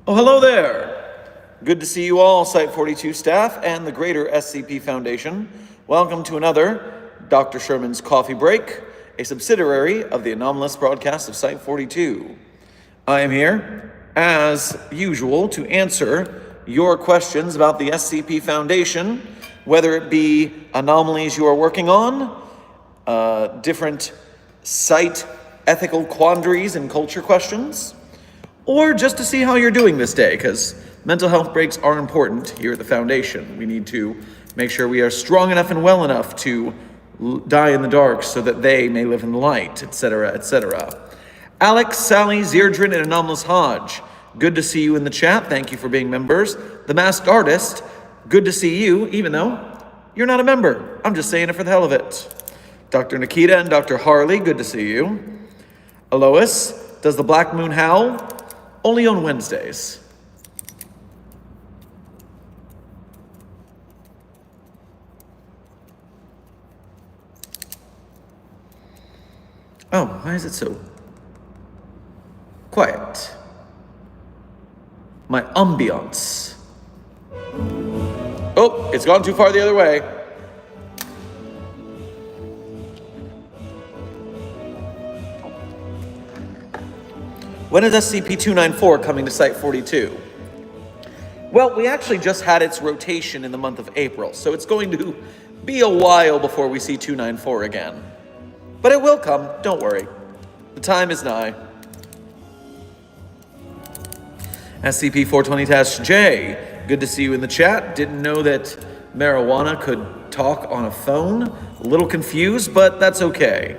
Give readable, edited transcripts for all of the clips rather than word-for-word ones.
Oh, hello there. Good to see you all, Site 42 staff and the greater SCP Foundation. Welcome to another Dr. Sherman's Coffee Break, a subsidiary of the anomalous broadcast of Site 42. I am here, as usual, to answer your questions about the SCP Foundation, whether it be anomalies you are working on, different site ethical quandaries and culture questions, or just to see how you're doing this day, because mental health breaks are important here at the Foundation. We need to make sure we are strong enough and well enough to die in the dark so that they may live in the light, etc., etc. Alex, Sally, Zerdrin, and Anomalous Hodge, good to see you in the chat. Thank you for being members. The Masked Artist, good to see you, even though you're not a member. I'm just saying it for the hell of it. Dr. Nikita and Dr. Harley, good to see you. Alois, does the Black Moon howl? Only on Wednesdays. Oh, why is it so quiet? My ambiance. Oh, it's gone too far the other way. When is SCP-294 coming to Site 42? Well, we actually just had its rotation in the month of April, so it's going to be a while before we see 294 again. But it will come, don't worry. The time is nigh. SCP-420-J, good to see you in the chat. Didn't know that marijuana could talk on a phone. A little confused, but that's okay.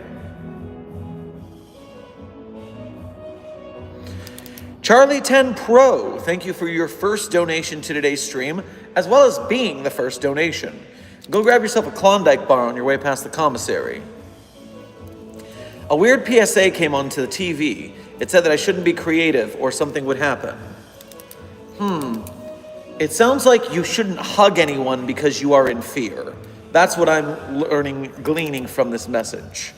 Charlie 10 Pro, thank you for your first donation to today's stream, as well as being the first donation. Go grab yourself a Klondike bar on your way past the commissary. A weird PSA came onto the TV. It said that I shouldn't be creative or something would happen. It sounds like you shouldn't hug anyone because you are in fear. That's what I'm gleaning from this message.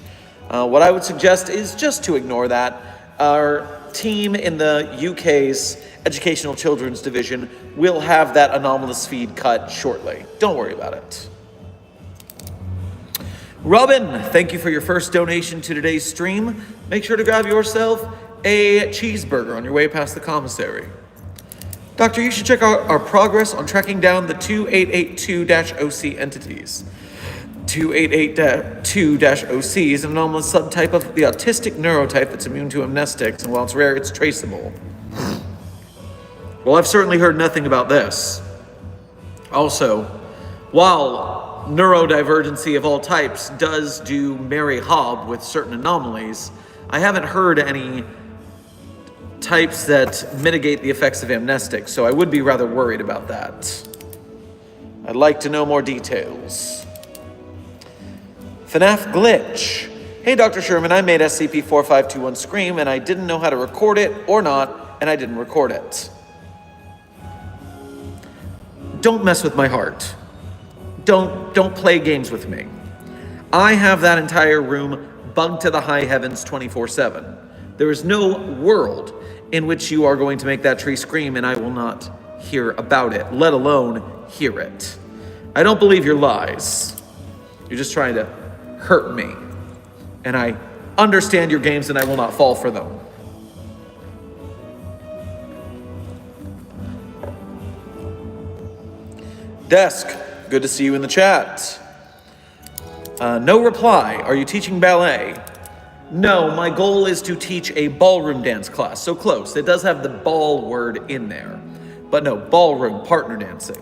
What I would suggest is just to ignore that. Our team in the UK's Educational Children's Division will have that anomalous feed cut shortly. Don't worry about it. Robin, thank you for your first donation to today's stream. Make sure to grab yourself a cheeseburger on your way past the commissary. Doctor, you should check out our progress on tracking down the 2882-OC entities. 2882-OC is an anomalous subtype of the autistic neurotype that's immune to amnestics, and while it's rare, it's traceable. Well, I've certainly heard nothing about this. Also, while neurodivergency of all types does do merry hob with certain anomalies, I haven't heard any types that mitigate the effects of amnestics, so I would be rather worried about that. I'd like to know more details. FNAF Glitch. Hey, Dr. Sherman, I made SCP-4521 Scream, and I didn't know how to record it or not, and I didn't record it. Don't mess with my heart. Don't play games with me. I have that entire room bugged to the high heavens 24/7. There is no world in which you are going to make that tree scream and I will not hear about it, let alone hear it. I don't believe your lies. You're just trying to hurt me. And I understand your games and I will not fall for them. Desk, good to see you in the chat. No reply. Are you teaching ballet? No, my goal is to teach a ballroom dance class. So close. It does have the ball word in there. But no, ballroom, partner dancing.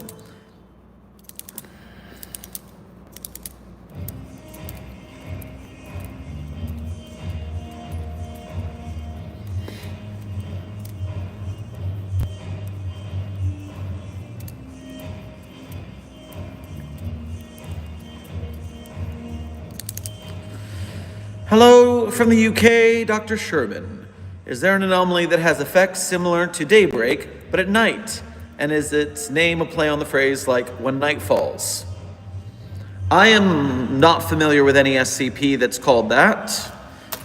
Hello from the UK, Dr. Sherman. Is there an anomaly that has effects similar to daybreak, but at night? And is its name a play on the phrase like when night falls? I am not familiar with any SCP that's called that.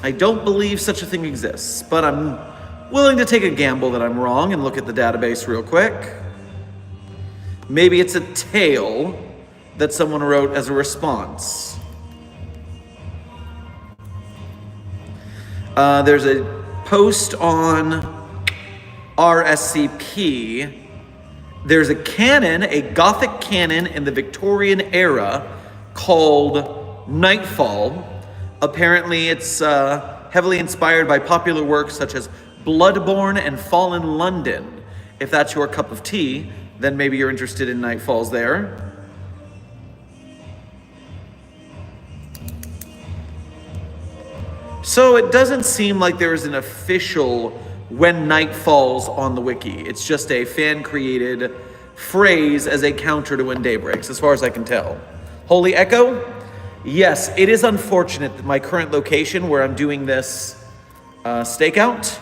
I don't believe such a thing exists, but I'm Willing to take a gamble that I'm wrong and look at the database real quick. Maybe it's a tale that someone wrote as a response. There's a post on RSCP. There's a canon, a Gothic canon in the Victorian era called Nightfall. Apparently it's heavily inspired by popular works such as Bloodborne and Fallen London. If that's your cup of tea, then maybe you're interested in Nightfalls there. So it doesn't seem like there is an official "when night falls" on the wiki. It's just a fan-created phrase as a counter to "when day breaks," as far as I can tell. Holy Echo? Yes, it is unfortunate that my current location where I'm doing this stakeout,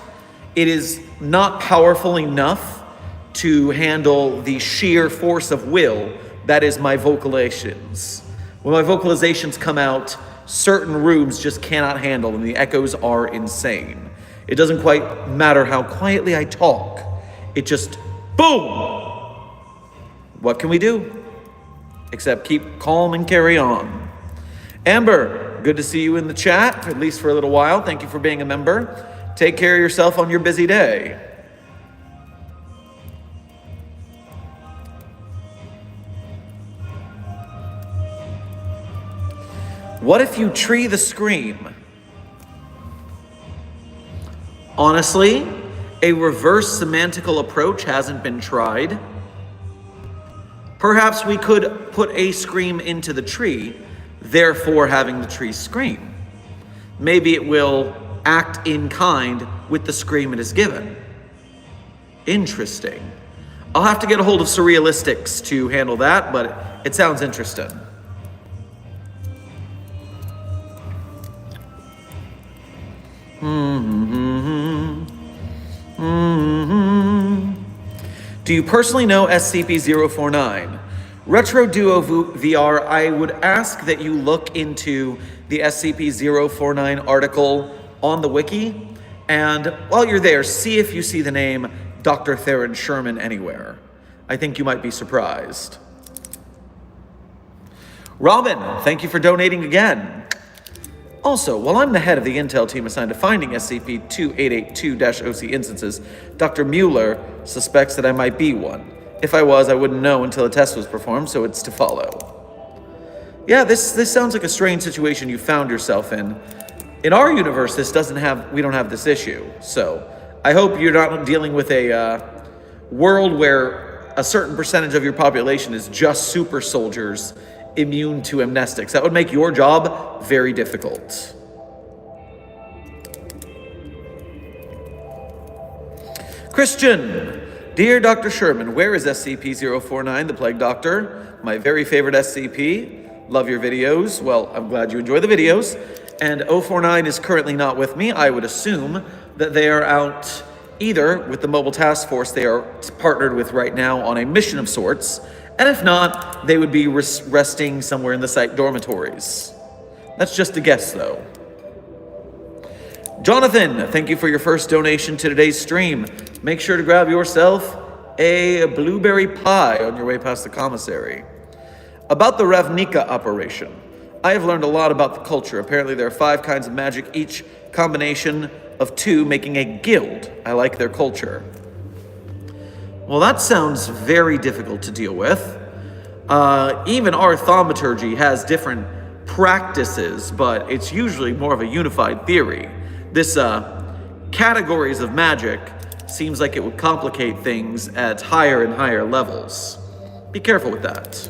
it is not powerful enough to handle the sheer force of will that is my vocalizations. When my vocalizations come out, certain rooms just cannot handle, and the echoes are insane. It doesn't quite matter how quietly I talk. It just, boom! What can we do? Except keep calm and carry on. Amber, good to see you in the chat, at least for a little while. Thank you for being a member. Take care of yourself on your busy day. What if you tree the scream? Honestly, a reverse semantical approach hasn't been tried. Perhaps we could put a scream into the tree, therefore having the tree scream. Maybe it will act in kind with the scream it is given. Interesting. I'll have to get a hold of Surrealistics to handle that, but it sounds interesting. Do you personally know SCP-049? Retro Duo VR, I would ask that you look into the SCP-049 article on the wiki, and while you're there, see if you see the name Dr. Theron Sherman anywhere. I think you might be surprised. Robin, thank you for donating again. Also, while I'm the head of the intel team assigned to finding SCP-2882-OC instances, Dr. Mueller suspects that I might be one. If I was, I wouldn't know until a test was performed, so it's to follow. Yeah, this sounds like a strange situation you found yourself in. In our universe, we don't have this issue, so I hope you're not dealing with a world where a certain percentage of your population is just super soldiers immune to amnestics. That would make your job very difficult. Christian, dear Dr. Sherman, where is SCP-049, the Plague Doctor? My very favorite SCP. Love your videos. Well, I'm glad you enjoy the videos. And 049 is currently not with me. I would assume that they are out either with the mobile task force they are partnered with right now on a mission of sorts, and if not, they would be resting somewhere in the site dormitories. That's just a guess, though. Jonathan, thank you for your first donation to today's stream. Make sure to grab yourself a blueberry pie on your way past the commissary. About the Ravnica operation, I have learned a lot about the culture. Apparently there are 5 kinds of magic, each combination of 2 making a guild. I like their culture. Well, that sounds very difficult to deal with. Even our thaumaturgy has different practices, but it's usually more of a unified theory. This categories of magic seems like it would complicate things at higher and higher levels. Be careful with that.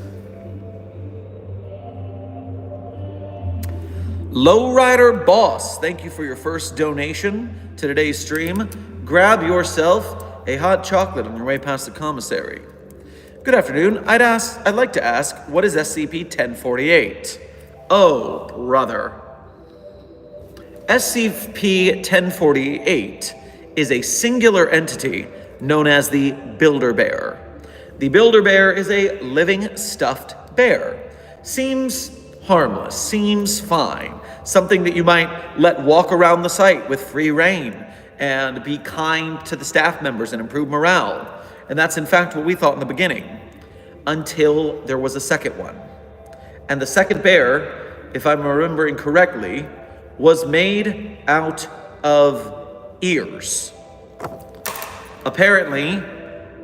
Lowrider Boss, thank you for your first donation to today's stream. Grab yourself a hot chocolate on your way past the commissary. Good afternoon. I'd like to ask, what is SCP-1048? Oh, brother. SCP-1048 is a singular entity known as the Builder Bear. The Builder Bear is a living stuffed bear. Seems harmless, seems fine. Something that you might let walk around the site with free rein and be kind to the staff members and improve morale. And that's in fact what we thought in the beginning, until there was a second one. And the second bear, if I'm remembering correctly, was made out of ears. Apparently,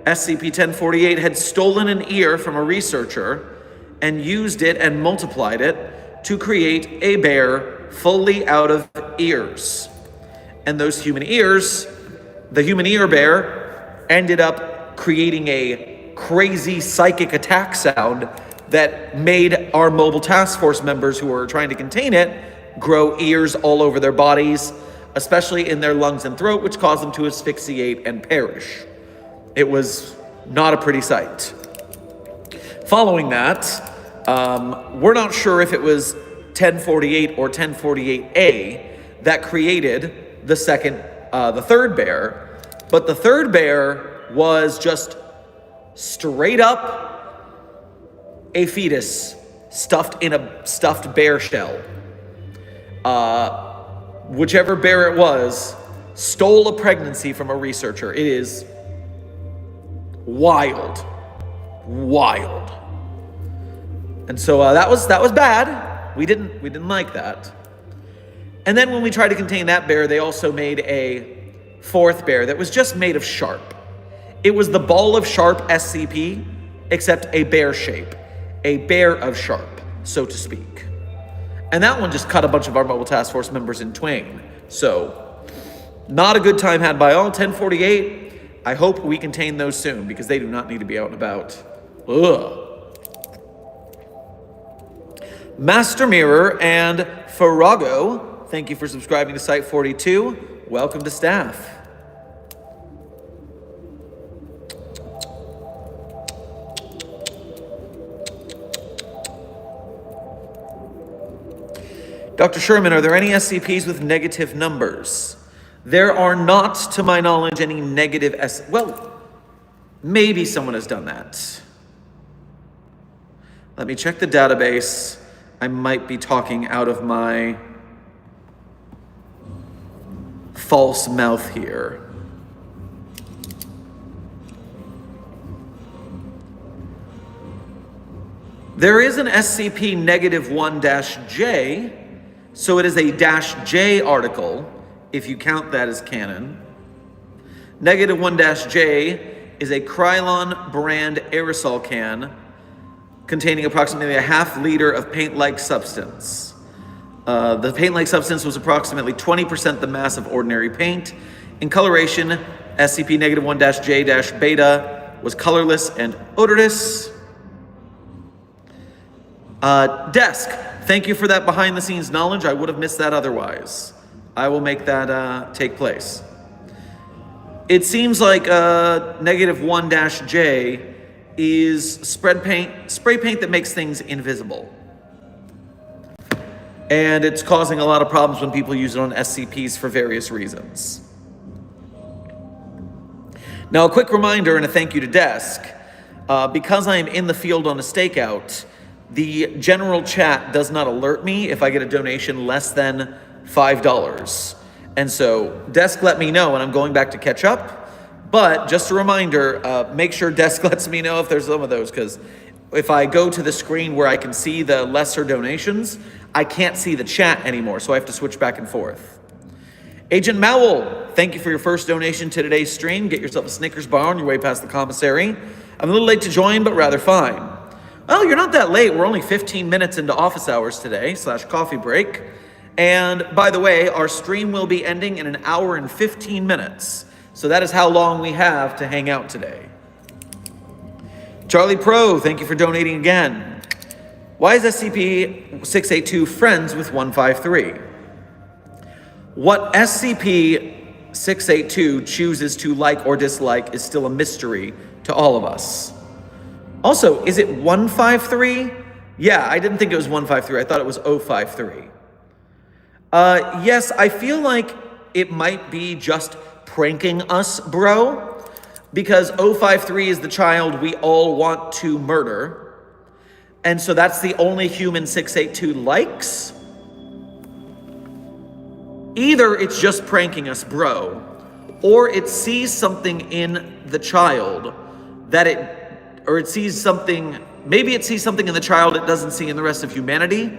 SCP-1048 had stolen an ear from a researcher and used it and multiplied it to create a bear fully out of ears. And those human ears, the human ear bear, ended up creating a crazy psychic attack sound that made our mobile task force members who were trying to contain it grow ears all over their bodies, especially in their lungs and throat, which caused them to asphyxiate and perish. It was not a pretty sight. Following that, we're not sure if it was 1048 or 1048A that created the third bear, but the third bear was just straight up a fetus stuffed in a stuffed bear shell. Whichever bear it was stole a pregnancy from a researcher. It is wild. And so that was bad. We didn't like that. And then when we tried to contain that bear, they also made a fourth bear that was just made of sharp. It was the ball of sharp SCP, except a bear shape, a bear of sharp, so to speak. And that one just cut a bunch of our mobile task force members in twain. So, not a good time had by all. 1048, I hope we contain those soon, because they do not need to be out and about. Ugh. Master Mirror and Farago, thank you for subscribing to Site 42. Welcome to staff. Dr. Sherman, are there any SCPs with negative numbers? There are not, to my knowledge, any negative well, maybe someone has done that. Let me check the database. I might be talking out of my false mouth here. There is an SCP-1-J, so it is a -J article, if you count that as canon. -1-J is a Krylon brand aerosol can containing approximately a half-liter of paint-like substance. The paint-like substance was approximately 20% the mass of ordinary paint. In coloration, SCP-1-J-Beta was colorless and odorless. Desk, thank you for that behind-the-scenes knowledge. I would have missed that otherwise. I will make that take place. It seems like -1-J is spray paint that makes things invisible. And it's causing a lot of problems when people use it on SCPs for various reasons. Now, a quick reminder and a thank you to Desk. Because I am in the field on a stakeout, the general chat does not alert me if I get a donation less than $5. And so Desk let me know, and I'm going back to catch up. But just a reminder, make sure Desk lets me know if there's some of those, because if I go to the screen where I can see the lesser donations, I can't see the chat anymore, so I have to switch back and forth. Agent Mowell, thank you for your first donation to today's stream. Get yourself a Snickers bar on your way past the commissary. I'm a little late to join, but rather fine. Well, you're not that late. We're only 15 minutes into office hours today, /coffee break. And by the way, our stream will be ending in 1 hour and 15 minutes. So that is how long we have to hang out today. Charlie Pro, thank you for donating again. Why is SCP-682 friends with 153? What SCP-682 chooses to like or dislike is still a mystery to all of us. Also, is it 153? Yeah, I didn't think it was 153. I thought it was 053. Yes, I feel like it might be just pranking us, bro, because 053 is the child we all want to murder, and so that's the only human 682 likes. Either it's just pranking us, bro, or it sees something in the child maybe it sees something in the child it doesn't see in the rest of humanity,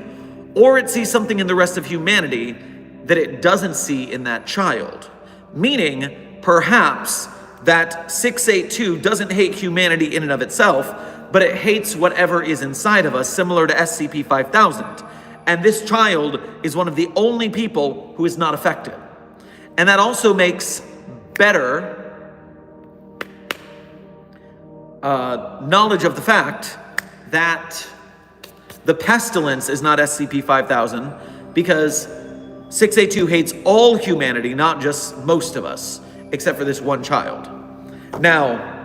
or it sees something in the rest of humanity that it doesn't see in that child. Meaning, perhaps that 682 doesn't hate humanity in and of itself, but it hates whatever is inside of us, similar to SCP-5000. And this child is one of the only people who is not affected. And that also makes better knowledge of the fact that the pestilence is not SCP-5000, because 682 hates all humanity, not just most of us, except for this one child. Now,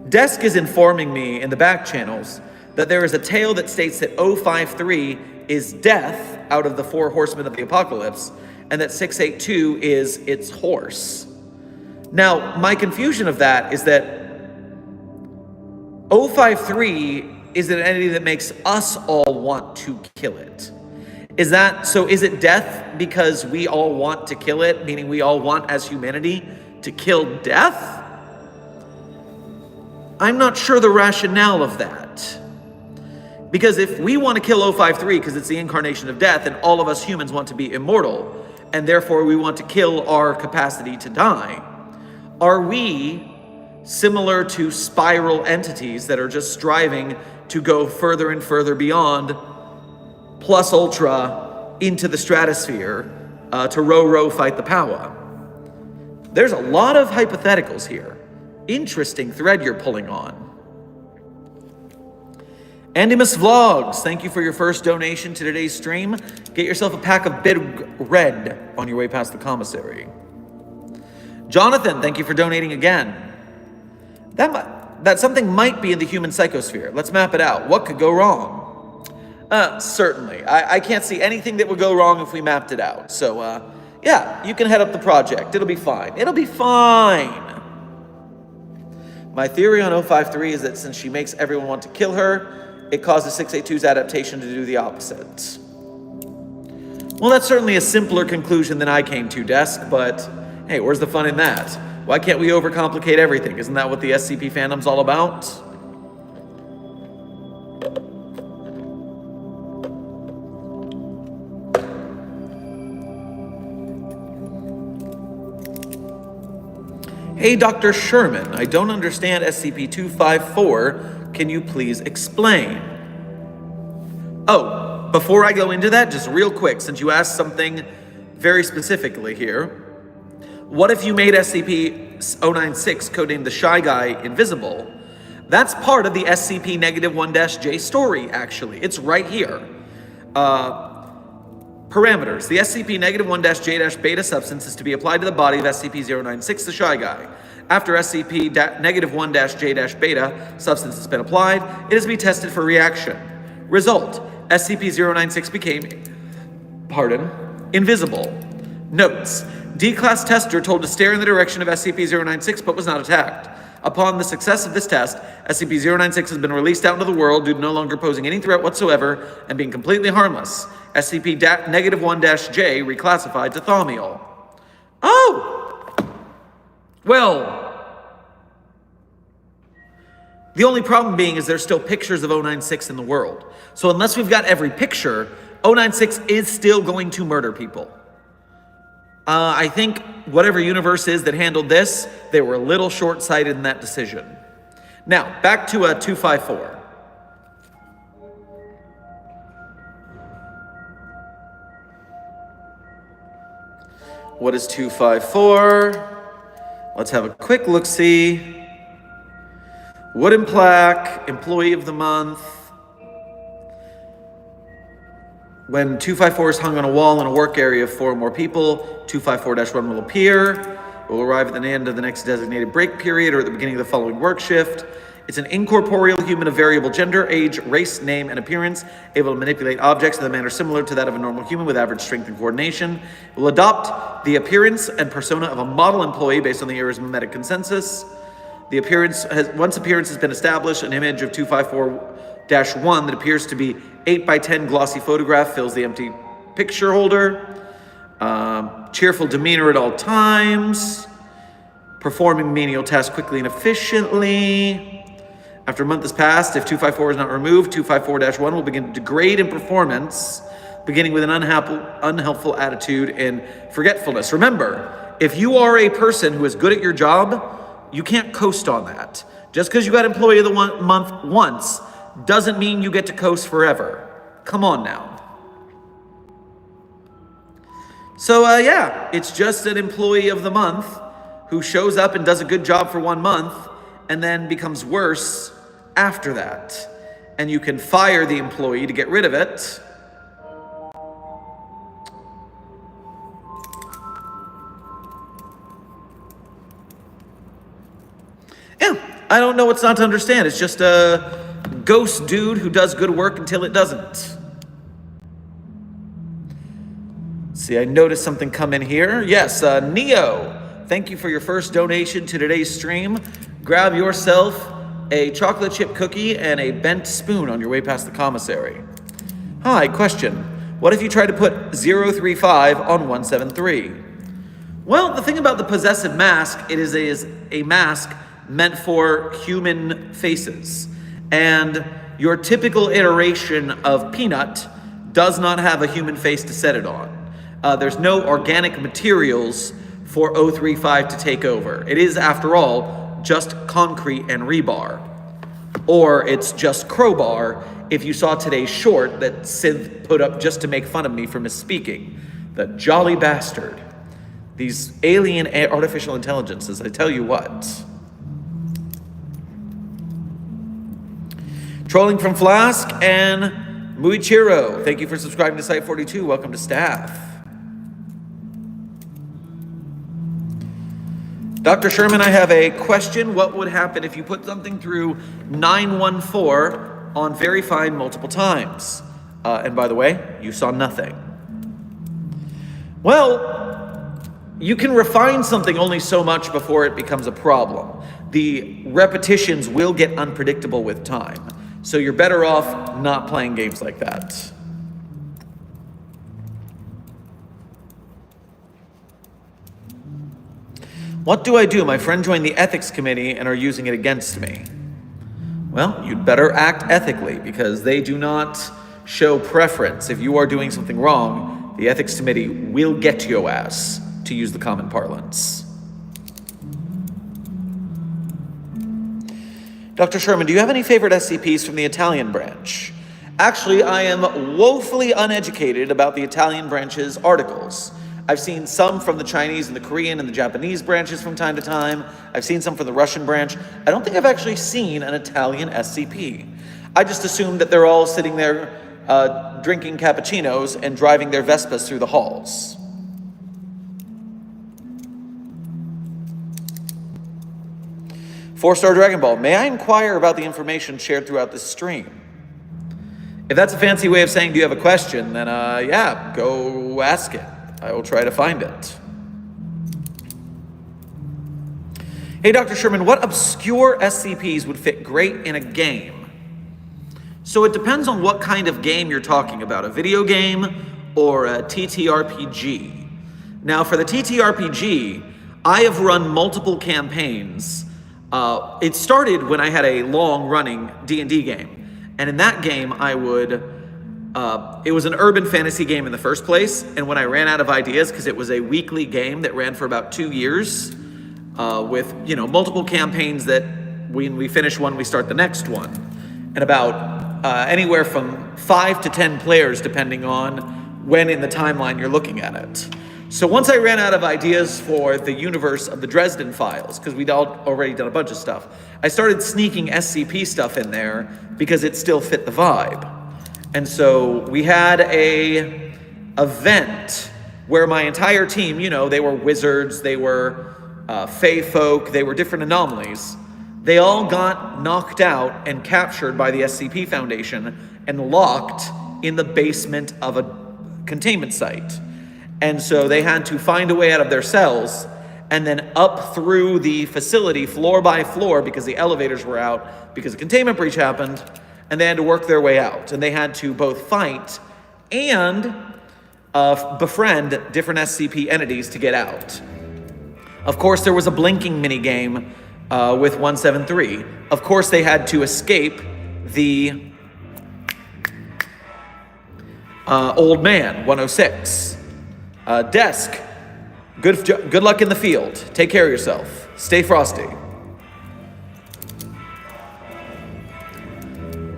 Desk is informing me in the back channels that there is a tale that states that 053 is death out of the 4 horsemen of the apocalypse, and that 682 is its horse. Now, my confusion of that is that 053 is an entity that makes us all want to kill it. Is it death because we all want to kill it, meaning we all want as humanity to kill death? I'm not sure the rationale of that. Because if we want to kill 053 because it's the incarnation of death, and all of us humans want to be immortal, and therefore we want to kill our capacity to die, are we similar to spiral entities that are just striving to go further and further beyond plus ultra into the stratosphere to row, fight the power? There's a lot of hypotheticals here. Interesting thread you're pulling on. Andymus Vlogs, thank you for your first donation to today's stream. Get yourself a pack of Big Red on your way past the commissary. Jonathan, thank you for donating again. That something might be in the human psychosphere. Let's map it out. What could go wrong? Certainly. I can't see anything that would go wrong if we mapped it out. So, yeah, you can head up the project. It'll be fine. It'll be fine. My theory on 053 is that since she makes everyone want to kill her, it causes 682's adaptation to do the opposite. Well, that's certainly a simpler conclusion than I came to, Desk, but hey, where's the fun in that? Why can't we overcomplicate everything? Isn't that what the SCP fandom's all about? Hey, Dr. Sherman, I don't understand SCP-254. Can you please explain? Oh, before I go into that, just real quick, since you asked something very specifically here, what if you made SCP-096, codenamed the Shy Guy, invisible? That's part of the SCP-1-J story, actually. It's right here. Parameters. The SCP-1-J-Beta substance is to be applied to the body of SCP-096, the Shy Guy. After SCP-1-J-Beta substance has been applied, it is to be tested for reaction. Result: SCP-096 became, invisible. Notes: D-Class tester told to stare in the direction of SCP-096 but was not attacked. Upon the success of this test, SCP-096 has been released out into the world due to no longer posing any threat whatsoever and being completely harmless. SCP-1-J reclassified to Thaumiel. Oh! Well, the only problem being is there's still pictures of 096 in the world. So unless we've got every picture, 096 is still going to murder people. I think whatever universe is that handled this, they were a little short-sighted in that decision. Now, back to 254. What is 254? Let's have a quick look-see. Wooden plaque, employee of the month. When 254 is hung on a wall in a work area of 4 or more people, 254-1 will appear. It will arrive at the end of the next designated break period or at the beginning of the following work shift. It's an incorporeal human of variable gender, age, race, name, and appearance, able to manipulate objects in a manner similar to that of a normal human with average strength and coordination. It will adopt the appearance and persona of a model employee based on the arithmetic consensus. Once appearance has been established, an image of 254-1 that appears to be 8x10 glossy photograph fills the empty picture holder. Cheerful demeanor at all times. performing menial tasks quickly and efficiently. After a month has passed, if 254 is not removed, 254-1 will begin to degrade in performance, beginning with an unhelpful attitude and forgetfulness. Remember, if you are a person who is good at your job, you can't coast on that. Just because you got employee of the month once doesn't mean you get to coast forever. Come on now. So yeah, it's just an employee of the month who shows up and does a good job for 1 month and then becomes worse after that. And you can fire the employee to get rid of it. Yeah, I don't know what's not to understand. It's just a ghost dude who does good work until it doesn't. See, I noticed something come in here. Yes, Neo, thank you for your first donation to today's stream. Grab yourself a chocolate chip cookie and a bent spoon on your way past the commissary. Hi, question. What if you try to put 035 on 173? Well, the thing about the possessive mask, it is a mask meant for human faces. And your typical iteration of Peanut does not have a human face to set it on. There's no organic materials for 035 to take over. It is, after all, just concrete and rebar. Or it's just crowbar if you saw today's short that Synth put up just to make fun of me for misspeaking. The jolly bastard. These alien artificial intelligences, I tell you what. Trolling from Flask and Muichiro. Thank you for subscribing to Site 42. Welcome to staff. Dr. Sherman, I have a question. What would happen if you put something through 914 on very fine multiple times? And by the way, you saw nothing. Well, you can refine something only so much before it becomes a problem. The repetitions will get unpredictable with time. So you're better off not playing games like that. What do I do? My friend joined the ethics committee and are using it against me. Well, you'd better act ethically because they do not show preference. If you are doing something wrong, the ethics committee will get your ass, to use the common parlance. Dr. Sherman, do you have any favorite SCPs from the Italian branch? Actually, I am woefully uneducated about the Italian branch's articles. I've seen some from the Chinese and the Korean and the Japanese branches from time to time. I've seen some from the Russian branch. I don't think I've actually seen an Italian SCP. I just assumed that they're all sitting there drinking cappuccinos and driving their Vespas through the halls. Four-star Dragon Ball, may I inquire about the information shared throughout this stream? If that's a fancy way of saying, do you have a question, then yeah, go ask it. I will try to find it. Hey, Dr. Sherman, what obscure SCPs would fit great in a game? So it depends on what kind of game you're talking about, a video game or a TTRPG. Now, for the TTRPG, I have run multiple campaigns. It started when I had a long-running D&D game. And in that game, I would... it was an urban fantasy game in the first place, and when I ran out of ideas, because it was a weekly game that ran for about 2 years, with multiple campaigns that when we finish one, we start the next one, and about anywhere from 5 to 10 players, depending on when in the timeline you're looking at it. So once I ran out of ideas for the universe of the Dresden Files, because we'd already done a bunch of stuff, I started sneaking SCP stuff in there because it still fit the vibe. And so we had a event where my entire team, they were wizards, they were fae folk, they were different anomalies. They all got knocked out and captured by the SCP Foundation and locked in the basement of a containment site. And so they had to find a way out of their cells and then up through the facility floor by floor because the elevators were out because a containment breach happened. And they had to work their way out. And they had to both fight and befriend different SCP entities to get out. Of course, there was a blinking mini game with 173. Of course, they had to escape the old man, 106. Desk, good luck in the field. Take care of yourself. Stay frosty.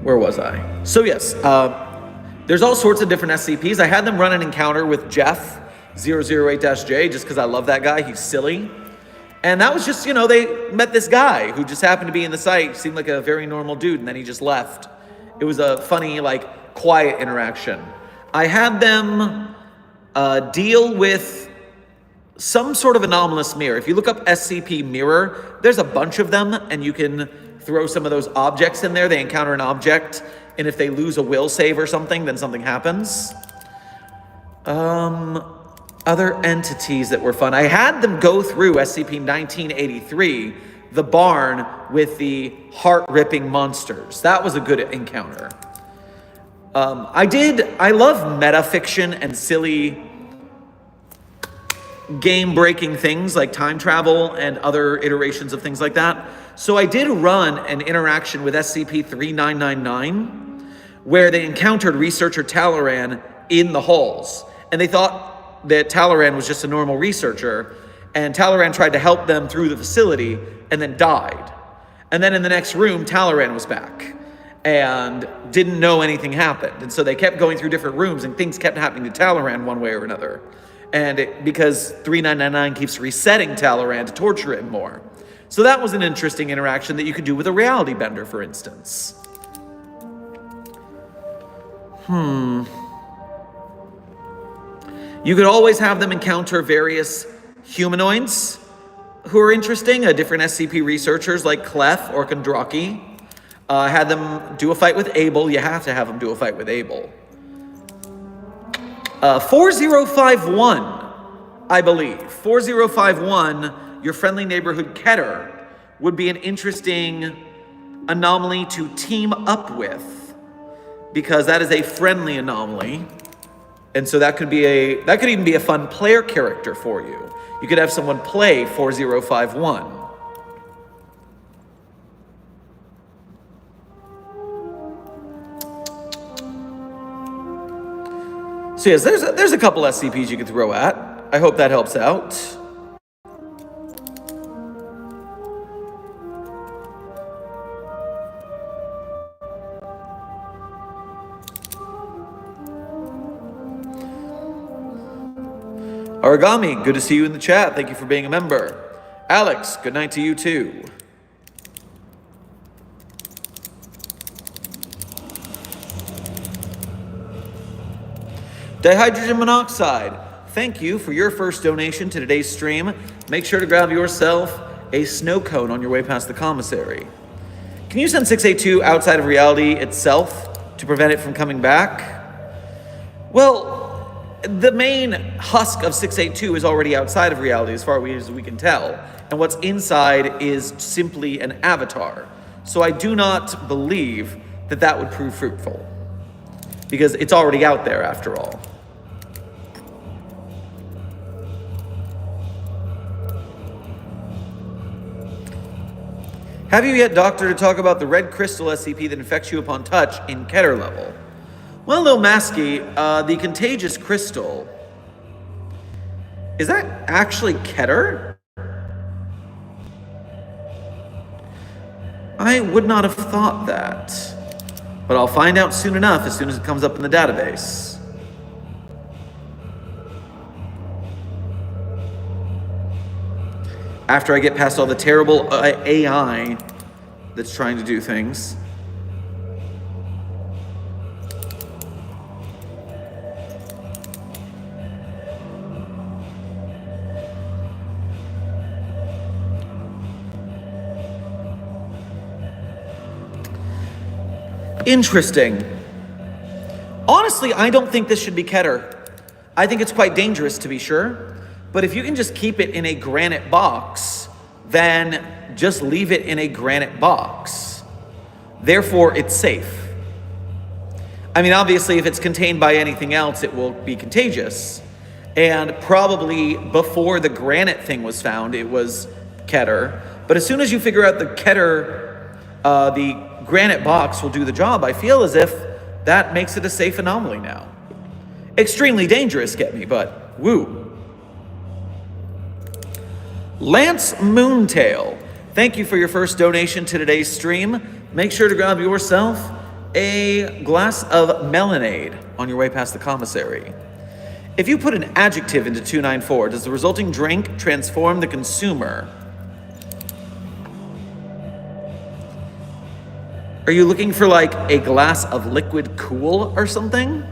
Where was I? So yes, there's all sorts of different SCPs. I had them run an encounter with Jeff, 008-J, just because I love that guy. He's silly. And that was just, they met this guy who just happened to be in the site, seemed like a very normal dude, and then he just left. It was a funny, quiet interaction. I had them deal with some sort of anomalous mirror. If you look up SCP mirror, there's a bunch of them, and you can throw some of those objects in there. They encounter an object, and if they lose a will save or something, then something happens. Other entities that were fun. I had them go through SCP-1983, the barn with the heart-ripping monsters. That was a good encounter. I love metafiction and silly game-breaking things like time travel and other iterations of things like that. So I did run an interaction with SCP-3999 where they encountered researcher Talaran in the halls. And they thought that Talaran was just a normal researcher, and Talaran tried to help them through the facility and then died. And then in the next room, Talaran was back and didn't know anything happened. And so they kept going through different rooms and things kept happening to Talaran one way or another. And because 3999 keeps resetting Talaran to torture him more. So that was an interesting interaction that you could do with a reality bender, for instance. You could always have them encounter various humanoids who are interesting, different SCP researchers like Clef or Kondraki. Had them do a fight with Abel. You have to have them do a fight with Abel. 4051, I believe. 4051, your friendly neighborhood Keter, would be an interesting anomaly to team up with, because that is a friendly anomaly. And so that could even be a fun player character for you. You could have someone play 4051. So yes, there's a couple SCPs you could throw at. I hope that helps out. Origami, good to see you in the chat. Thank you for being a member. Alex, good night to you too. Dihydrogen monoxide, thank you for your first donation to today's stream. Make sure to grab yourself a snow cone on your way past the commissary. Can you send 682 outside of reality itself to prevent it from coming back? Well, the main husk of 682 is already outside of reality as far as we can tell. And what's inside is simply an avatar. So I do not believe that that would prove fruitful, because it's already out there after all. Have you yet, Doctor, to talk about the red crystal SCP that infects you upon touch in Keter level? Well, Lil Masky, the contagious crystal, is that actually Keter? I would not have thought that, but I'll find out soon enough as soon as it comes up in the database. After I get past all the terrible AI that's trying to do things. Interesting. Honestly, I don't think this should be Keter. I think it's quite dangerous, to be sure. But if you can just keep it in a granite box, then just leave it in a granite box. Therefore, it's safe. I mean, obviously, if it's contained by anything else, it will be contagious. And probably before the granite thing was found, it was Keter. But as soon as you figure out the Keter, the granite box will do the job, I feel as if that makes it a safe anomaly now. Extremely dangerous, get me, but woo. Lance Moontail, thank you for your first donation to today's stream. Make sure to grab yourself a glass of melonade on your way past the commissary. If you put an adjective into 294, does the resulting drink transform the consumer? Are you looking for like a glass of liquid cool or something?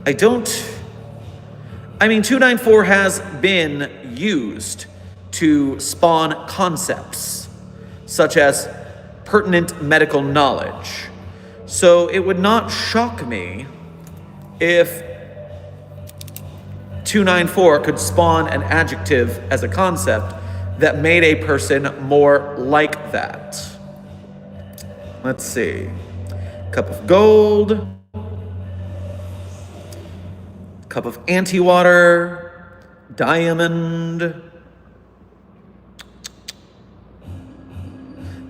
I mean, 294 has been used to spawn concepts such as pertinent medical knowledge. So it would not shock me if 294 could spawn an adjective as a concept that made a person more like that. Let's see. Cup of gold. Cup of anti-water. Diamond.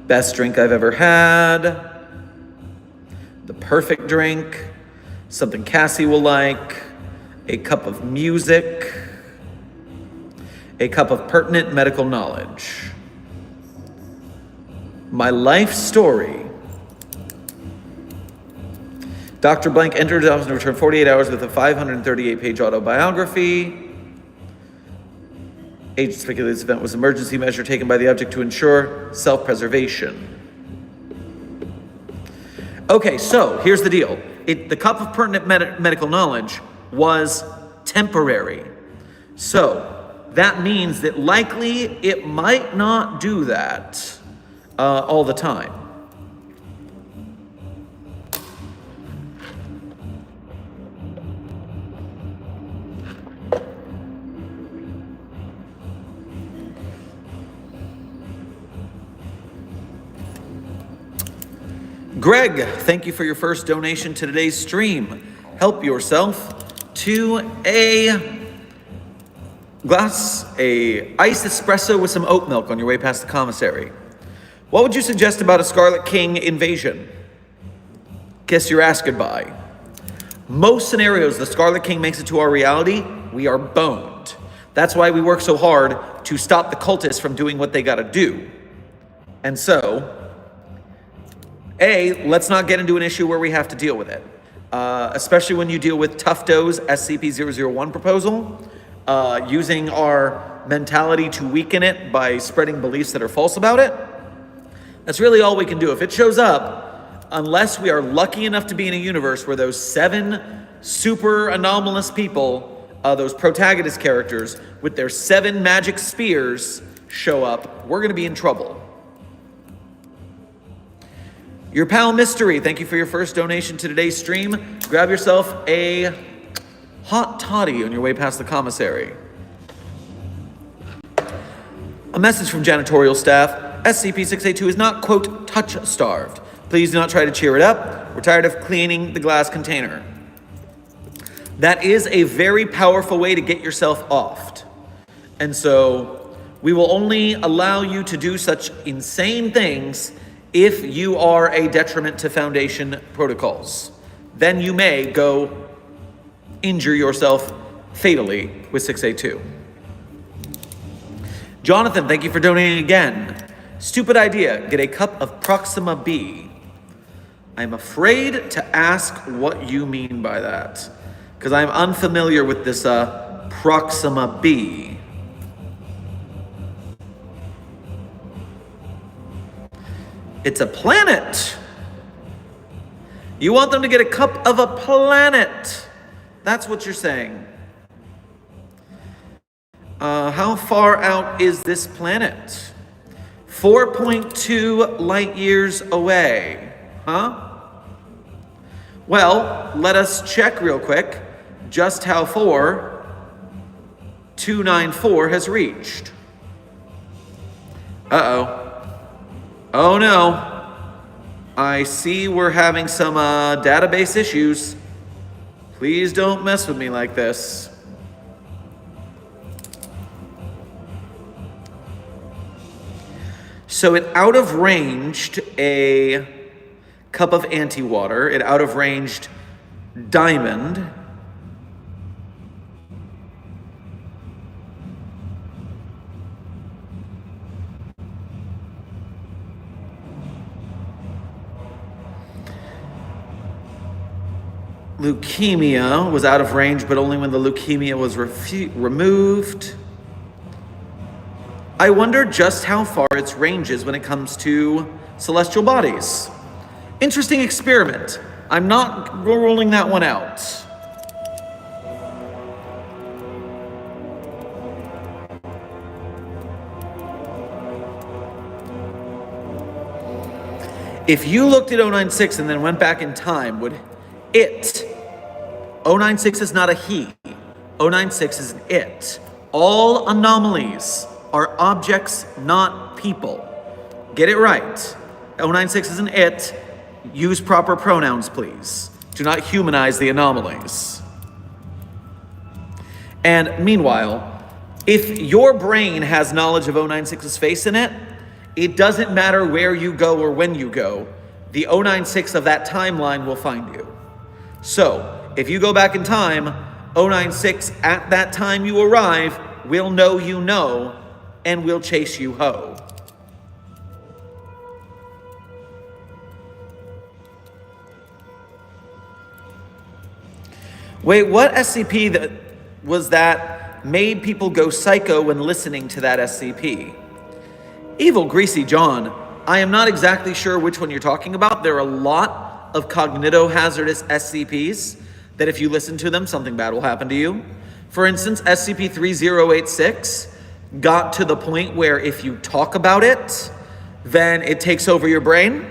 Best drink I've ever had. The perfect drink. Something Cassie will like. A cup of music. A cup of pertinent medical knowledge. My life story. Dr. Blank entered his office and returned 48 hours with a 538-page autobiography. Agents speculate this event was an emergency measure taken by the object to ensure self-preservation. Okay, so here's the deal. The cup of pertinent medical knowledge was temporary. So that means that likely it might not do that all the time. Greg, thank you for your first donation to today's stream. Help yourself to a glass, a iced espresso with some oat milk on your way past the commissary. What would you suggest about a Scarlet King invasion? Kiss your ass goodbye. Most scenarios, the Scarlet King makes it to our reality, we are boned. That's why we work so hard to stop the cultists from doing what they gotta do. And so, let's not get into an issue where we have to deal with it. Especially when you deal with Tufto's SCP-001 proposal, using our mentality to weaken it by spreading beliefs that are false about it. That's really all we can do. If it shows up, unless we are lucky enough to be in a universe where those 7 super anomalous people, those protagonist characters with their 7 magic spears show up, we're gonna be in trouble. Your pal Mystery, thank you for your first donation to today's stream. Grab yourself a hot toddy on your way past the commissary. A message from janitorial staff. SCP-682 is not, quote, touch-starved. Please do not try to cheer it up. We're tired of cleaning the glass container. That is a very powerful way to get yourself offed. And so we will only allow you to do such insane things if you are a detriment to Foundation protocols. Then you may go injure yourself fatally with 682. Jonathan, thank you for donating again. Stupid idea, get a cup of Proxima B. I'm afraid to ask what you mean by that, because I'm unfamiliar with this Proxima B. It's a planet. You want them to get a cup of a planet. That's what you're saying. How far out is this planet? 4.2 light years away. Huh? Well, let us check real quick just how far 294 has reached. Uh-oh. Oh no, I see we're having some database issues. Please don't mess with me like this. So it out-of-ranged a cup of anti-water. It out-of-ranged diamond. Leukemia was out of range, but only when the leukemia was removed. I wonder just how far its range is when it comes to celestial bodies. Interesting experiment. I'm not ruling that one out. If you looked at 096 and then went back in time, would it? 096 is not a he. 096 is an it. All anomalies are objects, not people. Get it right. 096 is an it. Use proper pronouns, please. Do not humanize the anomalies. And meanwhile, if your brain has knowledge of 096's face in it, it doesn't matter where you go or when you go. The 096 of that timeline will find you. So, if you go back in time, 096 at that time you arrive will know you know and will chase you ho. Wait, what SCP that was that made people go psycho when listening to that SCP? Evil Greasy John. I am not exactly sure which one you're talking about. There are a lot of cognitohazardous SCPs that if you listen to them, something bad will happen to you. For instance, SCP-3086 got to the point where if you talk about it, then it takes over your brain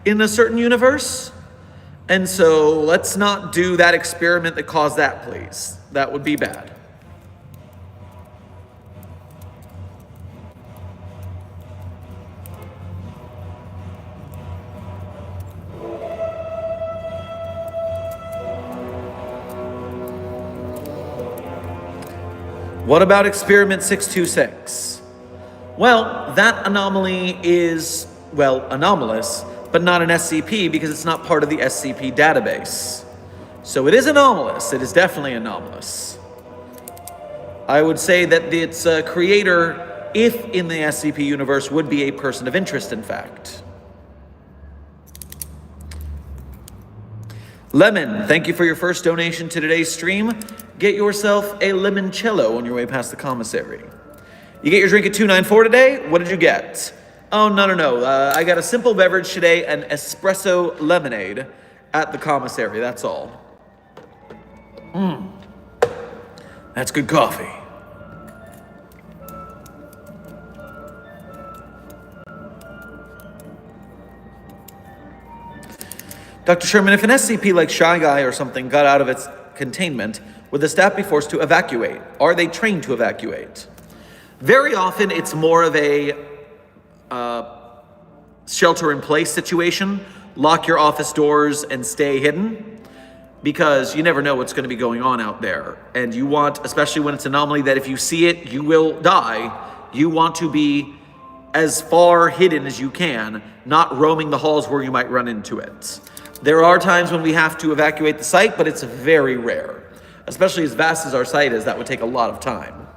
in a certain universe. And so let's not do that experiment that caused that, please. That would be bad. What about experiment 626? Well, that anomaly is, well, anomalous, but not an SCP because it's not part of the SCP database. So it is anomalous. It is definitely anomalous. I would say that its creator, if in the SCP universe, would be a person of interest, in fact. Lemon, thank you for your first donation to today's stream. Get yourself a limoncello on your way past the commissary. You get your drink at 294 today? What did you get? Oh, no. I got a simple beverage today, an espresso lemonade at the commissary, that's all. That's good coffee. Dr. Sherman, if an SCP like Shy Guy or something got out of its containment, would the staff be forced to evacuate? Are they trained to evacuate? Very often it's more of a shelter-in-place situation. Lock your office doors and stay hidden because you never know what's going to be going on out there. And you want, especially when it's an anomaly, that if you see it, you will die. You want to be as far hidden as you can, not roaming the halls where you might run into it. There are times when we have to evacuate the site, but it's very rare. Especially as vast as our site is, that would take a lot of time.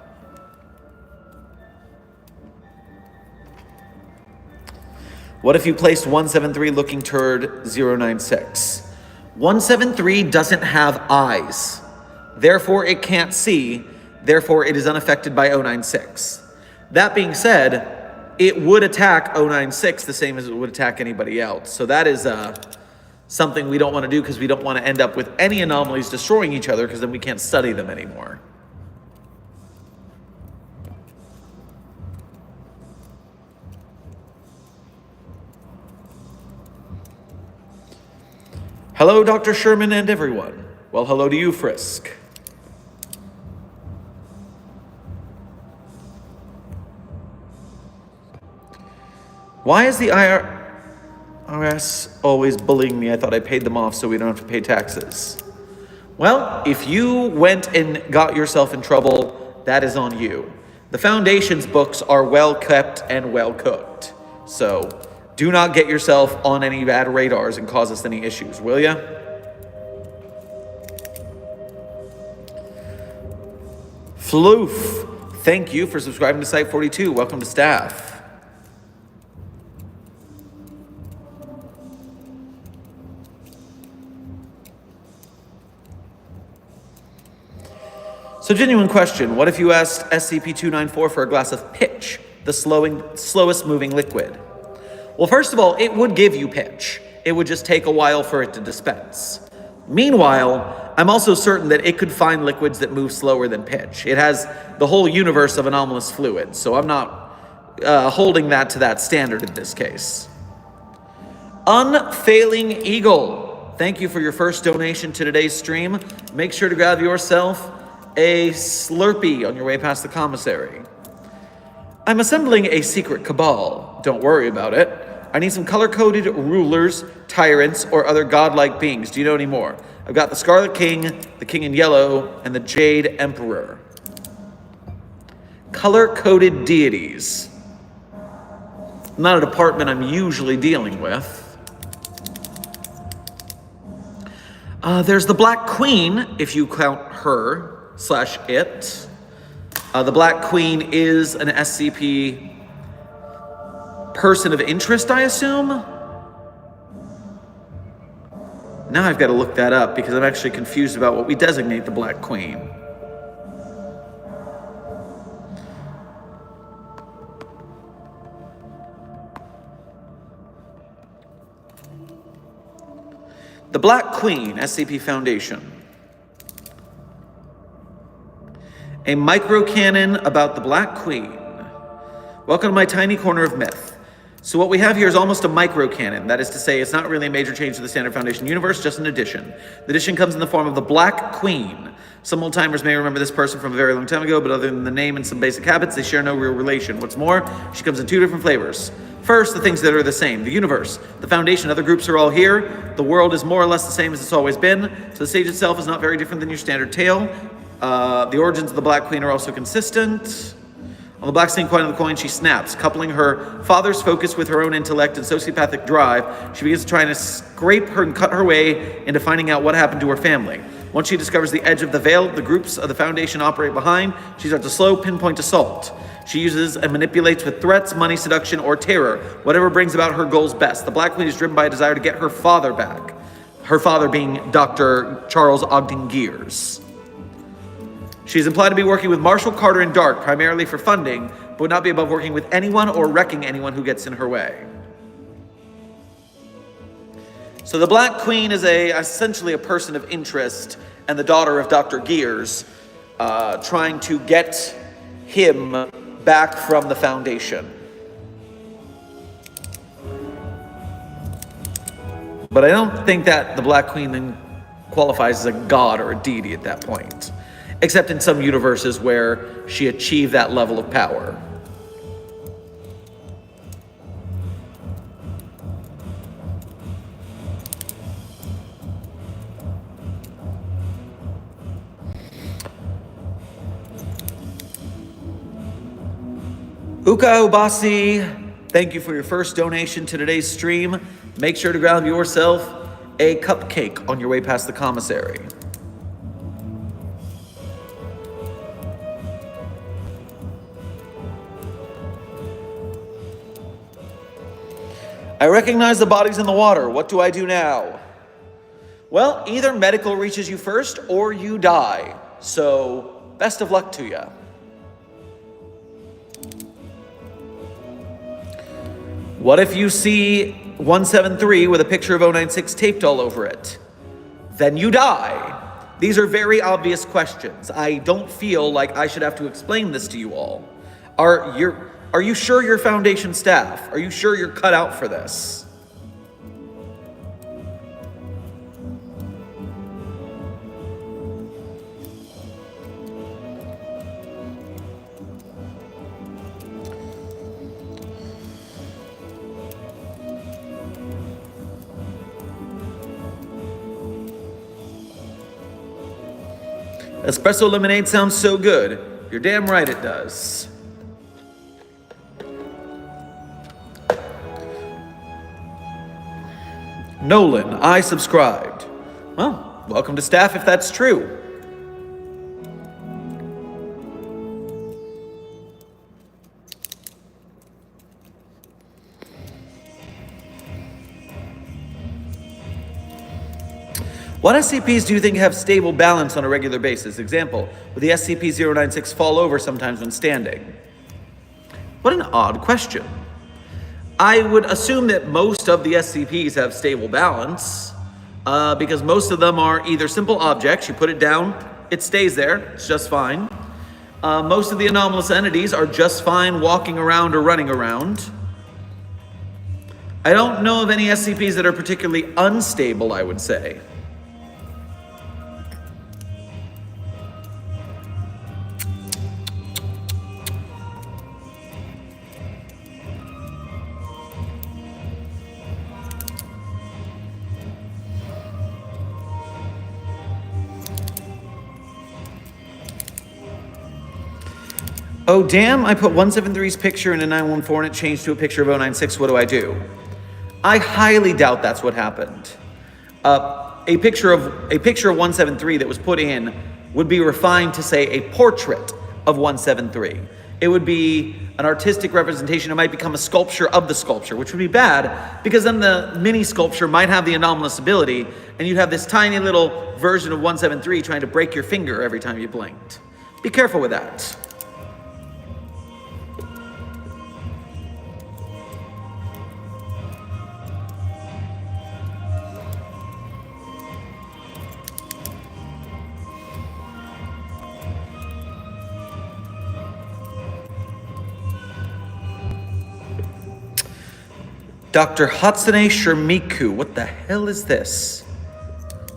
What if you placed 173 looking turd 096? 173 doesn't have eyes. Therefore, it can't see. Therefore, it is unaffected by 096. That being said, it would attack 096 the same as it would attack anybody else. So that is something we don't want to do because we don't want to end up with any anomalies destroying each other because then we can't study them anymore. Hello, Dr. Sherman and everyone. Well, hello to you, Frisk. Why is the IRS always bullying me? I thought I paid them off so we don't have to pay taxes. Well, if you went and got yourself in trouble, that is on you. The Foundation's books are well kept and well cooked. So do not get yourself on any bad radars and cause us any issues, will ya? Floof, thank you for subscribing to Site 42. Welcome to staff. So genuine question, what if you asked SCP-294 for a glass of pitch, the slowest moving liquid? Well, first of all, it would give you pitch. It would just take a while for it to dispense. Meanwhile, I'm also certain that it could find liquids that move slower than pitch. It has the whole universe of anomalous fluids, so I'm not holding that to that standard in this case. Unfailing Eagle, thank you for your first donation to today's stream. Make sure to grab yourself a Slurpee on your way past the commissary. I'm assembling a secret cabal. Don't worry about it. I need some color-coded rulers, tyrants, or other godlike beings. Do you know any more? I've got the Scarlet King, the King in Yellow, and the Jade Emperor. Color-coded deities. Not a department I'm usually dealing with. There's the Black Queen, if you count her. /it. The Black Queen is an SCP person of interest, I assume? Now I've got to look that up because I'm actually confused about what we designate the Black Queen. The Black Queen, SCP Foundation. A microcanon about the Black Queen. Welcome to my tiny corner of myth. So what we have here is almost a microcanon. That is to say, it's not really a major change to the standard Foundation universe, just an addition. The addition comes in the form of the Black Queen. Some old-timers may remember this person from a very long time ago, but other than the name and some basic habits, they share no real relation. What's more, she comes in two different flavors. First, the things that are the same. The universe, the Foundation, other groups are all here. The world is more or less the same as it's always been. So the stage itself is not very different than your standard tale. The origins of the Black Queen are also consistent. On the black stain coin of the coin, she snaps. Coupling her father's focus with her own intellect and sociopathic drive, she begins trying to scrape her and cut her way into finding out what happened to her family. Once she discovers the edge of the veil the groups of the Foundation operate behind, she starts a slow pinpoint assault. She uses and manipulates with threats, money, seduction, or terror, whatever brings about her goals best. The Black Queen is driven by a desire to get her father back. Her father being Dr. Charles Ogden Gears. She's implied to be working with Marshall, Carter, and Dark, primarily for funding, but would not be above working with anyone or wrecking anyone who gets in her way. So the Black Queen is essentially a person of interest and the daughter of Dr. Gears, trying to get him back from the Foundation. But I don't think that the Black Queen then qualifies as a god or a deity at that point. Except in some universes where she achieved that level of power. Uka Obasi, thank you for your first donation to today's stream. Make sure to grab yourself a cupcake on your way past the commissary. I recognize the bodies in the water. What do I do now? Well, either medical reaches you first or you die. So, best of luck to you. What if you see 173 with a picture of 096 taped all over it? Then you die. These are very obvious questions. I don't feel like I should have to explain this to you all. Are you sure you're Foundation staff? Are you sure you're cut out for this? Espresso lemonade sounds so good. You're damn right it does. Nolan, I subscribed. Well, welcome to staff if that's true. What SCPs do you think have stable balance on a regular basis? Example, would the SCP-096 fall over sometimes when standing? What an odd question. I would assume that most of the SCPs have stable balance because most of them are either simple objects, you put it down, it stays there, it's just fine. Most of the anomalous entities are just fine walking around or running around. I don't know of any SCPs that are particularly unstable, I would say. Oh damn, I put 173's picture in a 914 and it changed to a picture of 096, what do I do? I highly doubt that's what happened. A picture of 173 that was put in would be refined to say a portrait of 173. It would be an artistic representation. It might become a sculpture of the sculpture, which would be bad because then the mini sculpture might have the anomalous ability and you'd have this tiny little version of 173 trying to break your finger every time you blinked. Be careful with that. Dr. Hatsune Shirmiku, what the hell is this?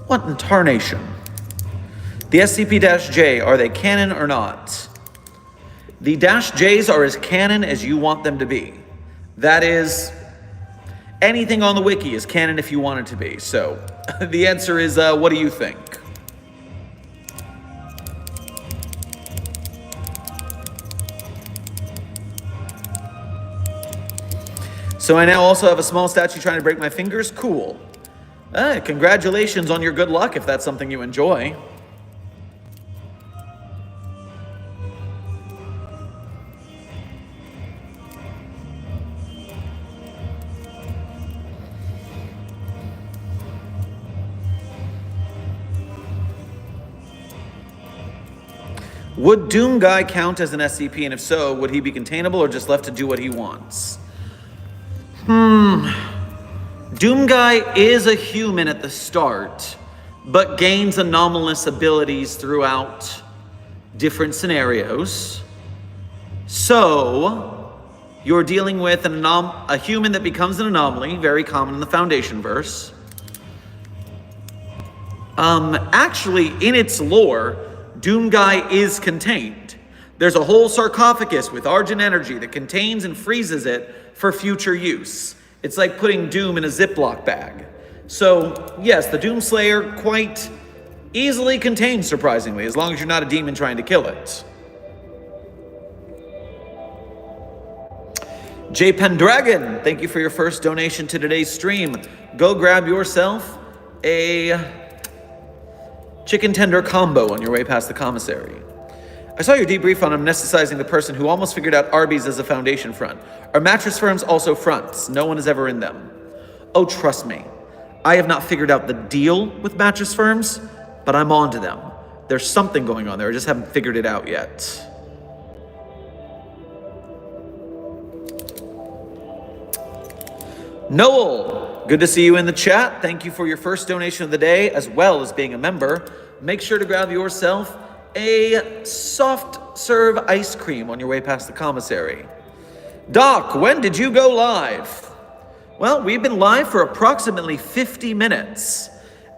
What in tarnation? The SCP-J, are they canon or not? The -Js are as canon as you want them to be. That is, anything on the wiki is canon if you want it to be. So, the answer is, what do you think? So I now also have a small statue trying to break my fingers? Cool. Congratulations on your good luck if that's something you enjoy. Would Doom Guy count as an SCP, and if so, would he be containable or just left to do what he wants? Doom Guy is a human at the start, but gains anomalous abilities throughout different scenarios. So, you're dealing with a human that becomes an anomaly, very common in the Foundation verse. Actually, in its lore, Doom Guy is contained. There's a whole sarcophagus with Argent energy that contains and freezes it for future use. It's like putting Doom in a Ziploc bag. So, yes, the Doom Slayer quite easily contained, surprisingly, as long as you're not a demon trying to kill it. J Pendragon, thank you for your first donation to today's stream. Go grab yourself a chicken tender combo on your way past the commissary. I saw your debrief on amnesticizing the person who almost figured out Arby's as a Foundation front. Are mattress firms also fronts? No one is ever in them. Oh, trust me. I have not figured out the deal with mattress firms, but I'm on to them. There's something going on there. I just haven't figured it out yet. Noel, good to see you in the chat. Thank you for your first donation of the day, as well as being a member. Make sure to grab yourself a soft serve ice cream on your way past the commissary. Doc, when did you go live? Well, we've been live for approximately 50 minutes.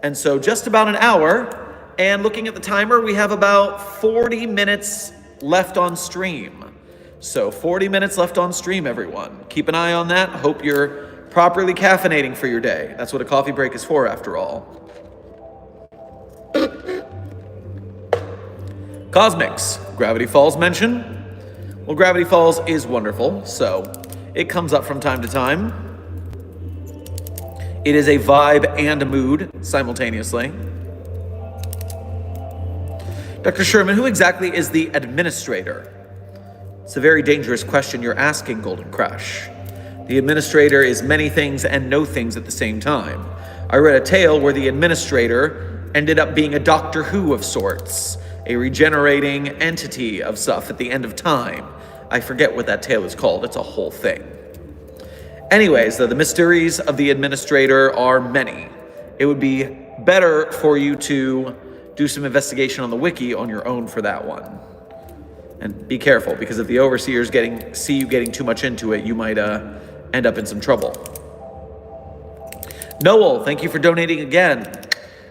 And so just about an hour. And looking at the timer, we have about 40 minutes left on stream. So 40 minutes left on stream, everyone. Keep an eye on that. Hope you're properly caffeinating for your day. That's what a coffee break is for, after all. Cosmics, Gravity Falls mention. Well, Gravity Falls is wonderful, so it comes up from time to time. It is a vibe and a mood simultaneously. Dr. Sherman, who exactly is the administrator? It's a very dangerous question you're asking, Golden Crush. The administrator is many things and no things at the same time. I read a tale where the administrator ended up being a Doctor Who of sorts, a regenerating entity of stuff at the end of time. I forget what that tale is called. It's a whole thing. Anyways, the mysteries of the administrator are many. It would be better for you to do some investigation on the wiki on your own for that one. And be careful, because if the overseers see you getting too much into it, you might end up in some trouble. Noel, thank you for donating again.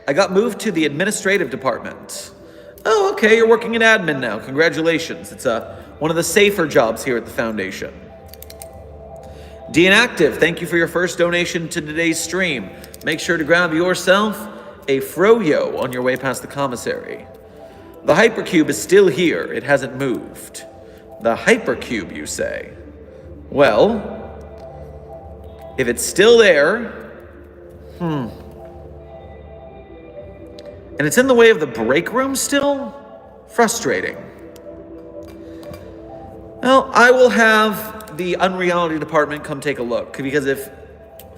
I got moved to the administrative department. Oh, okay, you're working in admin now. Congratulations. It's one of the safer jobs here at the Foundation. Deanactive, thank you for your first donation to today's stream. Make sure to grab yourself a froyo on your way past the commissary. The hypercube is still here. It hasn't moved. The hypercube, you say? Well, if it's still there, and it's in the way of the break room still? Frustrating. Well, I will have the Unreality department come take a look, because if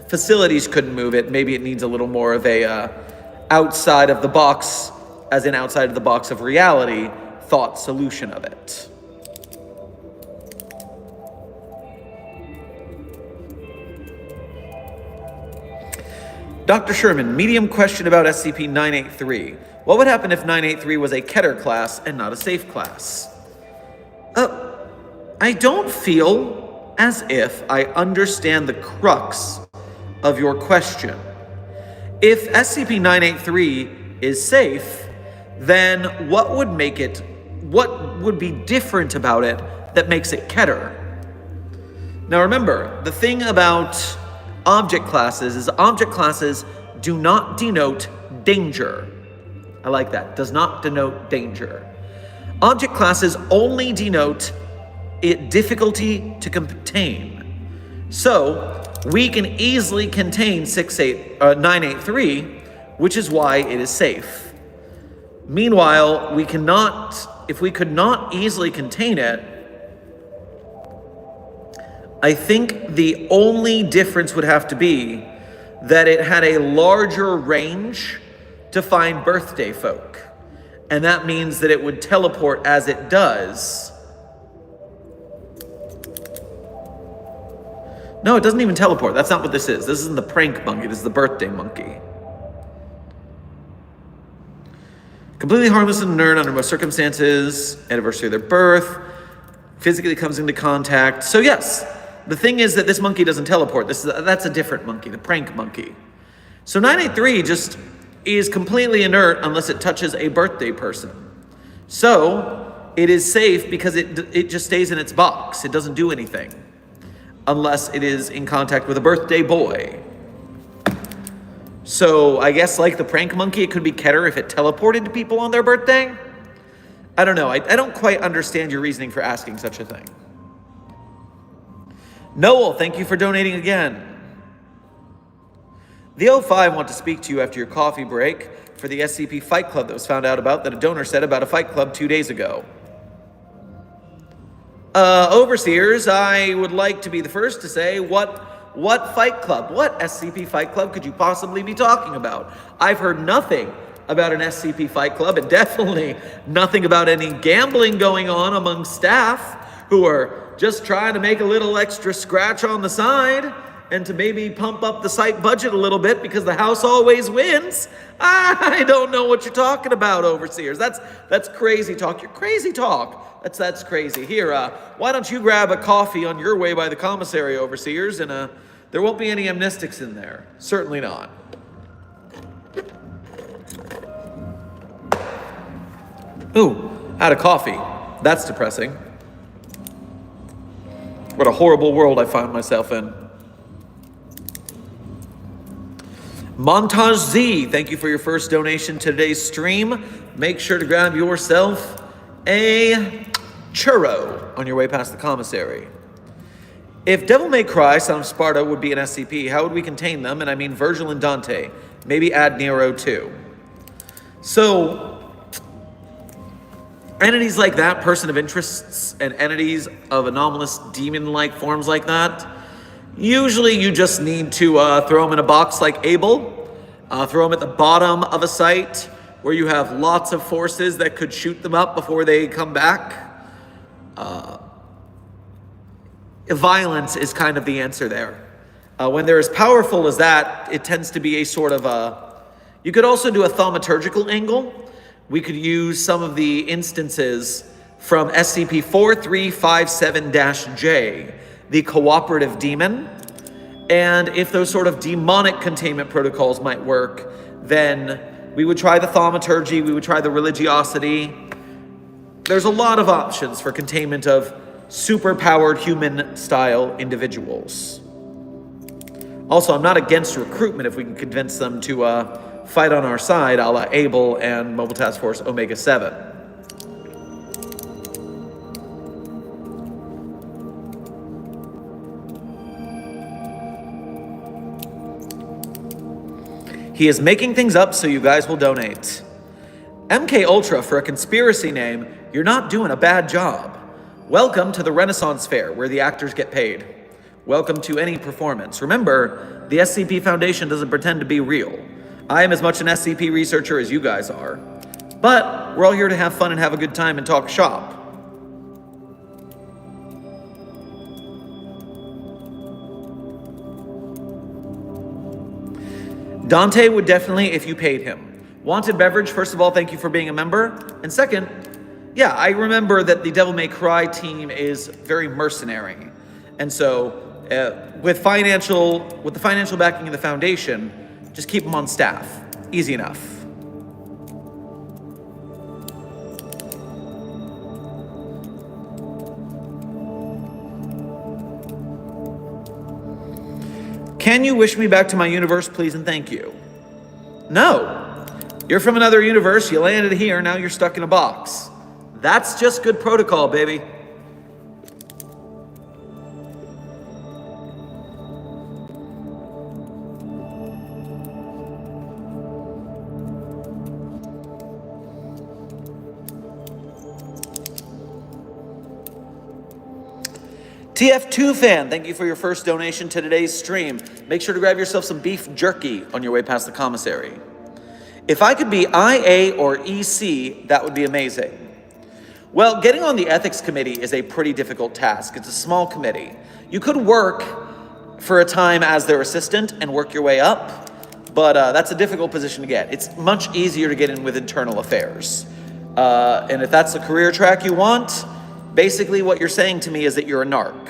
facilities couldn't move it, maybe it needs a little more of a outside of the box, as in outside of the box of reality, thought solution of it. Dr. Sherman, medium question about SCP-983. What would happen if 983 was a Keter class and not a safe class? I don't feel as if I understand the crux of your question. If SCP-983 is safe, then what would be different about it that makes it Keter? Now remember, the thing about object classes is object classes do not denote danger. I like that. Does not denote danger. Object classes only denote difficulty to contain. So we can easily contain 983, which is why it is safe. Meanwhile, if we could not easily contain it, I think the only difference would have to be that it had a larger range to find birthday folk. And that means that it would teleport as it does. No, it doesn't even teleport. That's not what this is. This isn't the prank monkey. This is the birthday monkey. Completely harmless and inert under most circumstances. Anniversary of their birth. Physically comes into contact. So yes, the thing is that this monkey doesn't teleport. That's a different monkey, the prank monkey. So 983 just is completely inert unless it touches a birthday person. So it is safe because it just stays in its box. It doesn't do anything unless it is in contact with a birthday boy. So I guess like the prank monkey, it could be Keter if it teleported to people on their birthday. I don't know. I don't quite understand your reasoning for asking such a thing. Noel, thank you for donating again. The O5 want to speak to you after your coffee break for the SCP Fight Club that was found out about that a donor said about a fight club 2 days ago. Overseers, I would like to be the first to say what fight club, what SCP Fight Club could you possibly be talking about? I've heard nothing about an SCP Fight Club, and definitely nothing about any gambling going on among staff who are just trying to make a little extra scratch on the side and to maybe pump up the site budget a little bit because the house always wins. I don't know what you're talking about, overseers. That's crazy talk. You're crazy talk. That's crazy. Here, why don't you grab a coffee on your way by the commissary, overseers, and there won't be any amnestics in there. Certainly not. Ooh, out of coffee. That's depressing. What a horrible world I find myself in. Montage Z, thank you for your first donation to today's stream. Make sure to grab yourself a churro on your way past the commissary. If Devil May Cry, Son of Sparta, would be an SCP, how would we contain them? And I mean Virgil and Dante. Maybe add Nero too. So, entities like that, person of interests, and entities of anomalous demon-like forms like that, usually you just need to throw them in a box like Abel, throw them at the bottom of a site where you have lots of forces that could shoot them up before they come back. Violence is kind of the answer there. When they're as powerful as that, it tends to be a sort of you could also do a thaumaturgical angle. We could use some of the instances from SCP-4357-J, the cooperative demon. And if those sort of demonic containment protocols might work, then we would try the thaumaturgy, we would try the religiosity. There's a lot of options for containment of super-powered human-style individuals. Also, I'm not against recruitment if we can convince them to fight on our side, a la Able and Mobile Task Force Omega-7. He is making things up so you guys will donate. MK Ultra for a conspiracy name, you're not doing a bad job. Welcome to the Renaissance Fair, where the actors get paid. Welcome to any performance. Remember, the SCP Foundation doesn't pretend to be real. I am as much an SCP researcher as you guys are. But we're all here to have fun and have a good time and talk shop. Dante would definitely if you paid him. Wanted beverage, first of all, thank you for being a member. And second, yeah, I remember that the Devil May Cry team is very mercenary. And so with the financial backing of the Foundation, just keep them on staff. Easy enough. Can you wish me back to my universe, please and thank you? No. You're from another universe, you landed here, now you're stuck in a box. That's just good protocol, baby. TF2 fan, thank you for your first donation to today's stream. Make sure to grab yourself some beef jerky on your way past the commissary. If I could be IA or EC, that would be amazing. Well, getting on the ethics committee is a pretty difficult task. It's a small committee. You could work for a time as their assistant and work your way up, but that's a difficult position to get. It's much easier to get in with internal affairs. And if that's the career track you want, basically what you're saying to me is that you're a narc.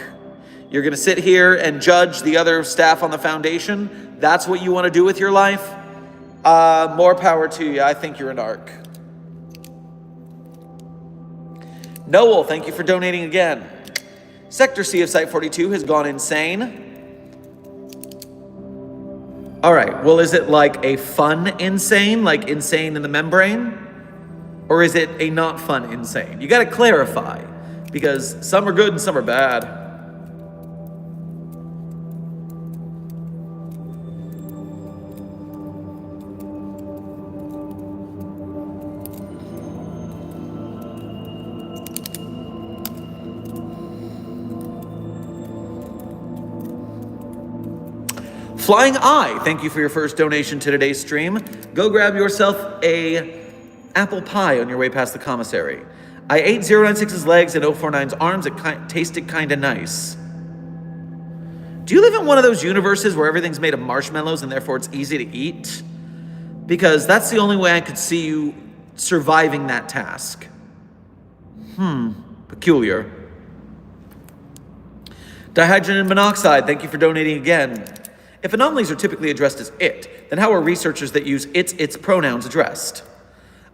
You're gonna sit here and judge the other staff on the Foundation. That's what you wanna do with your life? More power to you. I think you're a narc. Noel, thank you for donating again. Sector C of Site 42 has gone insane. All right, well, is it like a fun insane, like insane in the membrane? Or is it a not fun insane? You gotta clarify, because some are good and some are bad. Flying Eye, thank you for your first donation to today's stream. Go grab yourself a apple pie on your way past the commissary. I ate 096's legs and 049's arms. It tasted kinda nice. Do you live in one of those universes where everything's made of marshmallows and therefore it's easy to eat? Because that's the only way I could see you surviving that task. Peculiar. Dihydrogen monoxide, thank you for donating again. If anomalies are typically addressed as it, then how are researchers that use its pronouns addressed?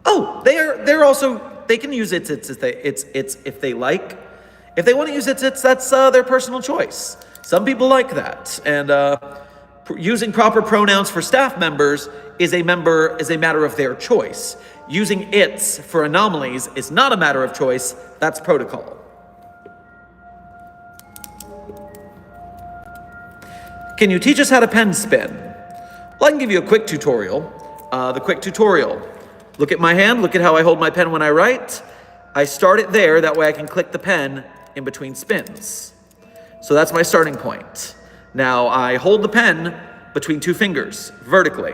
Oh, they're also, they can use its if they like. If they want to use its, that's their personal choice. Some people like that, and Using proper pronouns for staff members is a matter of their choice. Using its for anomalies is not a matter of choice, that's protocol. Can you teach us how to pen spin? Well, I can give you a quick tutorial. The quick tutorial. Look at my hand, look at how I hold my pen when I write. I start it there, that way I can click the pen in between spins. So that's my starting point. Now I hold the pen between two fingers, vertically.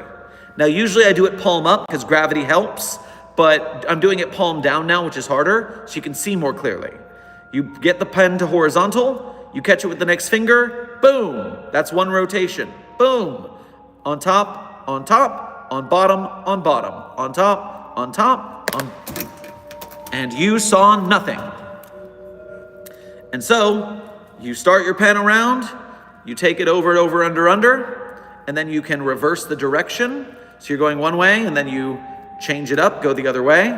Now usually I do it palm up because gravity helps, but I'm doing it palm down now, which is harder, so you can see more clearly. You get the pen to horizontal, you catch it with the next finger, boom, that's one rotation, boom. On top, on top, on bottom, on bottom, on top, on top, on... And you saw nothing. And so, you start your pen around, you take it over, under, and then you can reverse the direction. So you're going one way, and then you change it up, go the other way.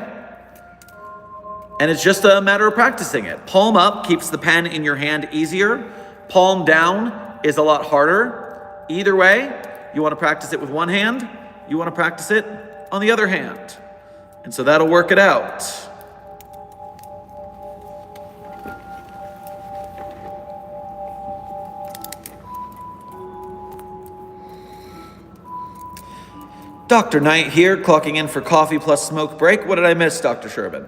And it's just a matter of practicing it. Palm up keeps the pen in your hand easier. Palm down is a lot harder. Either way, you want to practice it with one hand, you want to practice it on the other hand. And so that'll work it out. Dr. Knight here, clocking in for coffee plus smoke break. What did I miss, Dr. Sherman?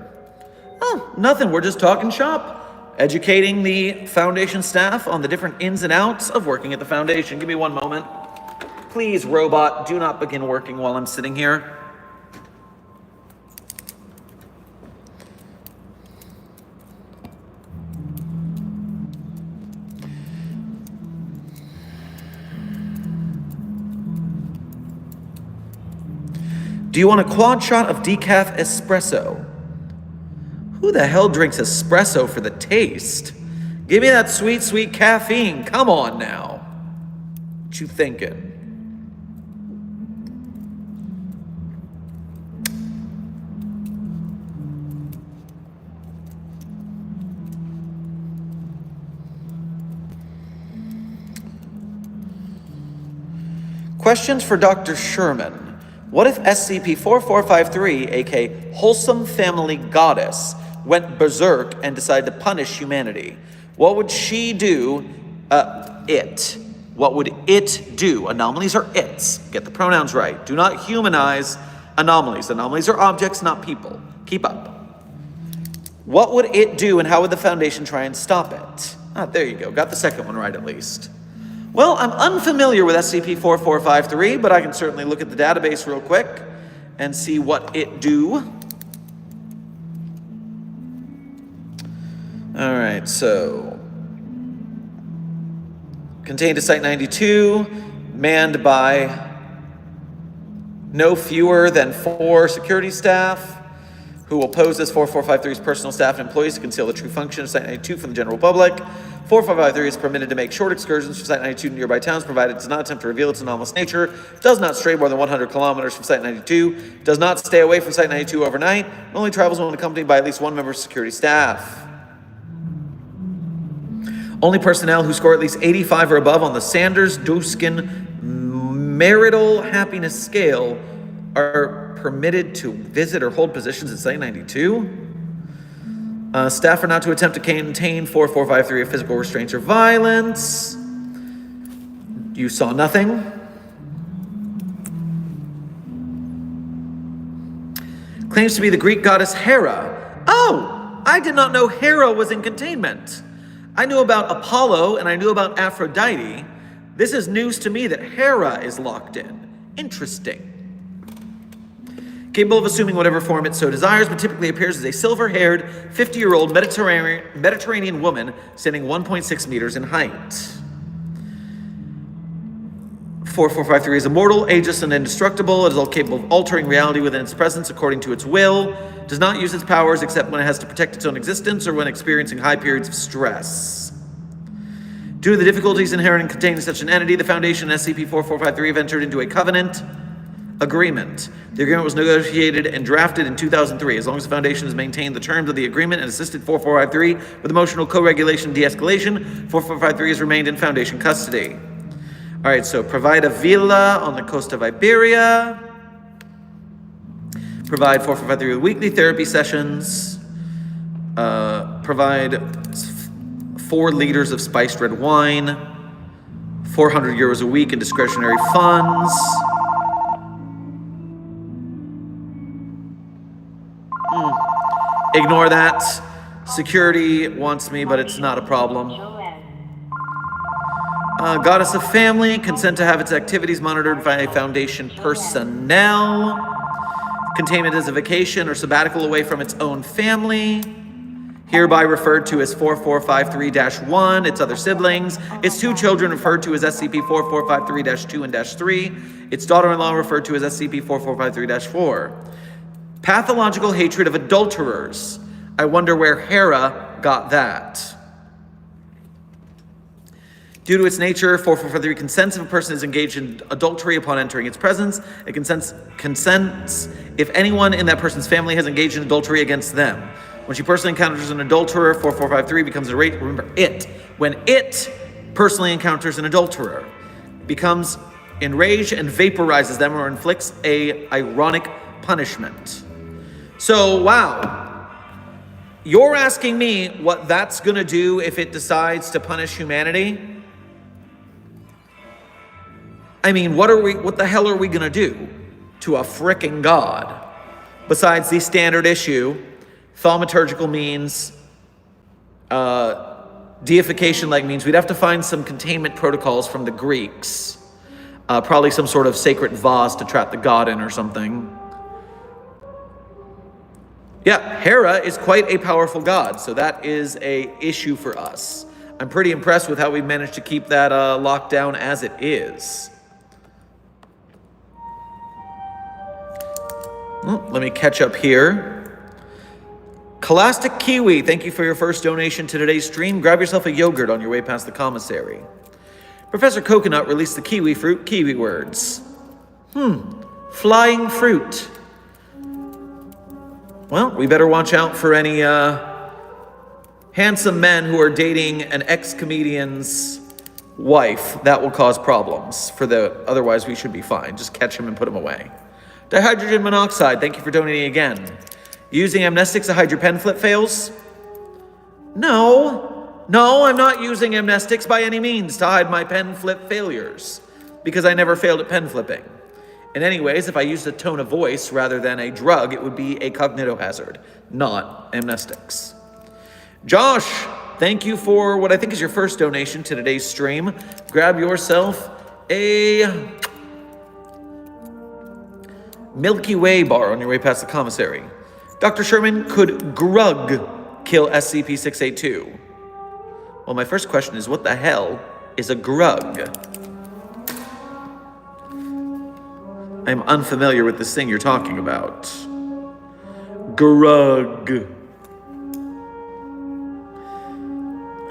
Oh, nothing. We're just talking shop. Educating the foundation staff on the different ins and outs of working at the foundation. Give me one moment. Please, robot, do not begin working while I'm sitting here. Do you want a quad shot of decaf espresso? Who the hell drinks espresso for the taste? Give me that sweet, sweet caffeine. Come on now. What you thinking? Questions for Dr. Sherman. What if SCP-4453, aka Wholesome Family Goddess, went berserk and decided to punish humanity? What would she do? What would it do? Anomalies are its. Get the pronouns right. Do not humanize anomalies. Anomalies are objects, not people. Keep up. What would it do and how would the Foundation try and stop it? There you go. Got the second one right at least. Well, I'm unfamiliar with SCP-4453, but I can certainly look at the database real quick and see what it do. All right, so contained to Site 92, manned by no fewer than 4 security staff who will pose as 4453's personal staff and employees to conceal the true function of Site 92 from the general public. 4553 is permitted to make short excursions from Site 92 to nearby towns, provided it does not attempt to reveal its anomalous nature, does not stray more than 100 kilometers from Site 92, does not stay away from Site 92 overnight, and only travels when accompanied by at least one member of security staff. Only personnel who score at least 85 or above on the Sanders-Duskin marital happiness scale are permitted to visit or hold positions at Site 92. Staff are not to attempt to contain 4453 of physical restraints or violence. You saw nothing. Claims to be the Greek goddess Hera. Oh, I did not know Hera was in containment. I knew about Apollo and I knew about Aphrodite. This is news to me that Hera is locked in. Interesting. Capable of assuming whatever form it so desires, but typically appears as a silver-haired, 50-year-old Mediterranean woman standing 1.6 meters in height. 4453 is immortal, ageless, and indestructible. It is all capable of altering reality within its presence according to its will. Does not use its powers except when it has to protect its own existence or when experiencing high periods of stress. Due to the difficulties inherent in containing such an entity, the Foundation and SCP-4453 have entered into a covenant agreement. The agreement was negotiated and drafted in 2003. As long as the Foundation has maintained the terms of the agreement and assisted 4453 with emotional co-regulation and de-escalation, 4453 has remained in Foundation custody. All right, so provide a villa on the coast of Iberia. Provide 4453 with weekly therapy sessions. Provide 4 liters of spiced red wine. 400 euros a week in discretionary funds. Ignore that. Security wants me, but it's not a problem. Goddess of Family, consent to have its activities monitored by Foundation personnel. Containment as a vacation or sabbatical away from its own family. Hereby referred to as 4453-1, its other siblings. Its 2 children referred to as SCP-4453-2 and -3. Its daughter-in-law referred to as SCP-4453-4. Pathological hatred of adulterers. I wonder where Hera got that. Due to its nature, 4453 consents if a person is engaged in adultery upon entering its presence. It consents if anyone in that person's family has engaged in adultery against them. When she personally encounters an adulterer, 4453 becomes enraged. Remember, when it personally encounters an adulterer, becomes enraged and vaporizes them or inflicts a ironic punishment. So, wow. You're asking me what that's going to do if it decides to punish humanity? I mean, what the hell are we going to do to a frickin' god? Besides the standard issue, thaumaturgical means, deification-like means, we'd have to find some containment protocols from the Greeks. Probably some sort of sacred vase to trap the god in or something. Yeah, Hera is quite a powerful god, so that is a issue for us. I'm pretty impressed with how we managed to keep that locked down as it is. Let me catch up here. Scholastic Kiwi, thank you for your first donation to today's stream. Grab yourself a yogurt on your way past the commissary. Professor Coconut released the kiwi fruit kiwi words. Flying fruit. Well, we better watch out for any handsome men who are dating an ex-comedian's wife. That will cause problems. Otherwise, we should be fine. Just catch him and put him away. Dihydrogen monoxide, thank you for donating again. Using amnestics to hide your pen flip fails? No, I'm not using amnestics by any means to hide my pen flip failures, because I never failed at pen flipping. And anyways, if I used a tone of voice rather than a drug, it would be a cognitohazard, not amnestics. Josh, thank you for what I think is your first donation to today's stream. Grab yourself a Milky Way bar on your way past the commissary. Dr. Sherman, could Grug kill SCP-682? Well, my first question is, what the hell is a Grug? I'm unfamiliar with this thing you're talking about. Grug.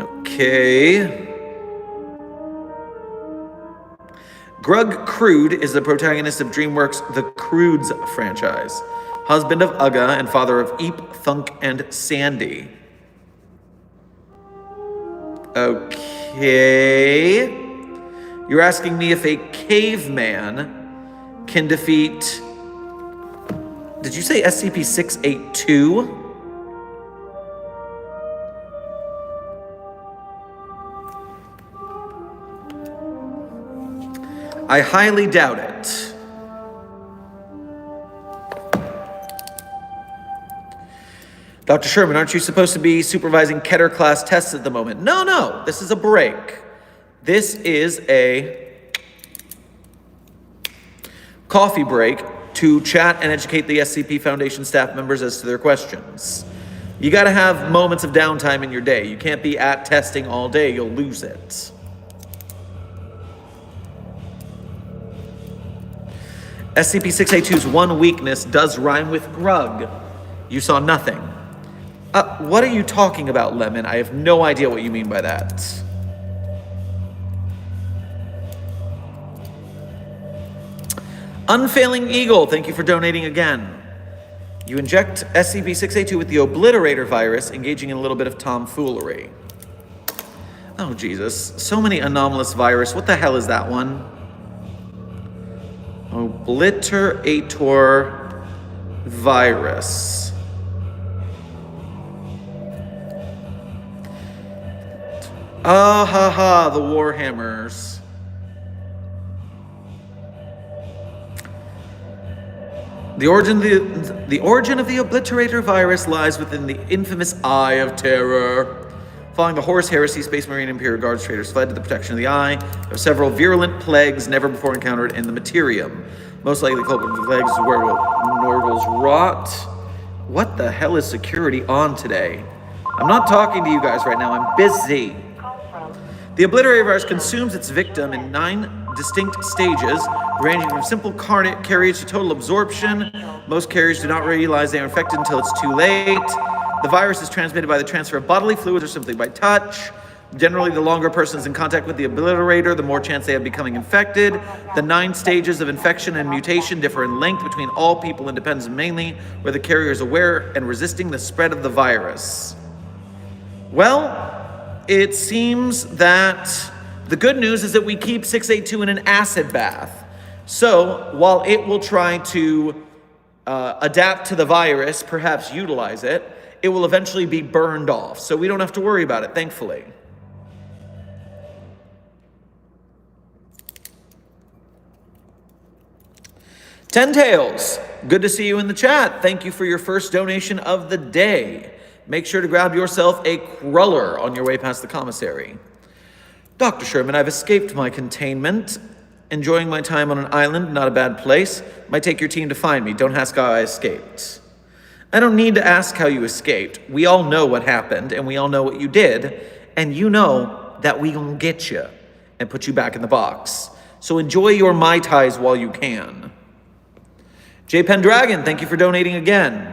Okay. Grug Crude is the protagonist of DreamWorks' The Croods franchise. Husband of Ugga and father of Eep, Thunk, and Sandy. Okay. You're asking me if a caveman can defeat... Did you say SCP-682? I highly doubt it. Dr. Sherman, aren't you supposed to be supervising Keter class tests at the moment? No, this is a break. This is a coffee break to chat and educate the SCP Foundation staff members as to their questions. You gotta have moments of downtime in your day. You can't be at testing all day, you'll lose it. SCP-682's one weakness does rhyme with grug. You saw nothing. What are you talking about, Lemon? I have no idea what you mean by that. Unfailing Eagle, thank you for donating again. You inject SCP-682 with the Obliterator virus, engaging in a little bit of tomfoolery. Oh, Jesus. So many anomalous virus. What the hell is that one? Obliterator virus. Ah, ha, ha, the Warhammers. The origin of the Obliterator virus lies within the infamous Eye of Terror. Following the Horus Heresy, Space Marine Imperial Guards traders fled to the protection of the Eye of several virulent plagues never before encountered in the Materium. Most likely culprit of the plagues is where Norgal's rot. What the hell is security on today? I'm not talking to you guys right now, I'm busy. The Obliterator virus consumes its victim in 9 distinct stages, ranging from simple carriage to total absorption. Most carriers do not realize they are infected until it's too late. The virus is transmitted by the transfer of bodily fluids or simply by touch. Generally, the longer a person is in contact with the obliterator, the more chance they have becoming infected. The 9 stages of infection and mutation differ in length between all people and depends mainly where the carrier is aware and resisting the spread of the virus. Well, it seems that the good news is that we keep 682 in an acid bath. So while it will try to adapt to the virus, perhaps utilize it, it will eventually be burned off. So we don't have to worry about it, thankfully. Ten Tails, good to see you in the chat. Thank you for your first donation of the day. Make sure to grab yourself a cruller on your way past the commissary. Dr. Sherman, I've escaped my containment. Enjoying my time on an island, not a bad place. Might take your team to find me. Don't ask how I escaped. I don't need to ask how you escaped. We all know what happened, and we all know what you did, and you know that we gonna get you and put you back in the box. So enjoy your Mai Tais while you can. J Pendragon, thank you for donating again.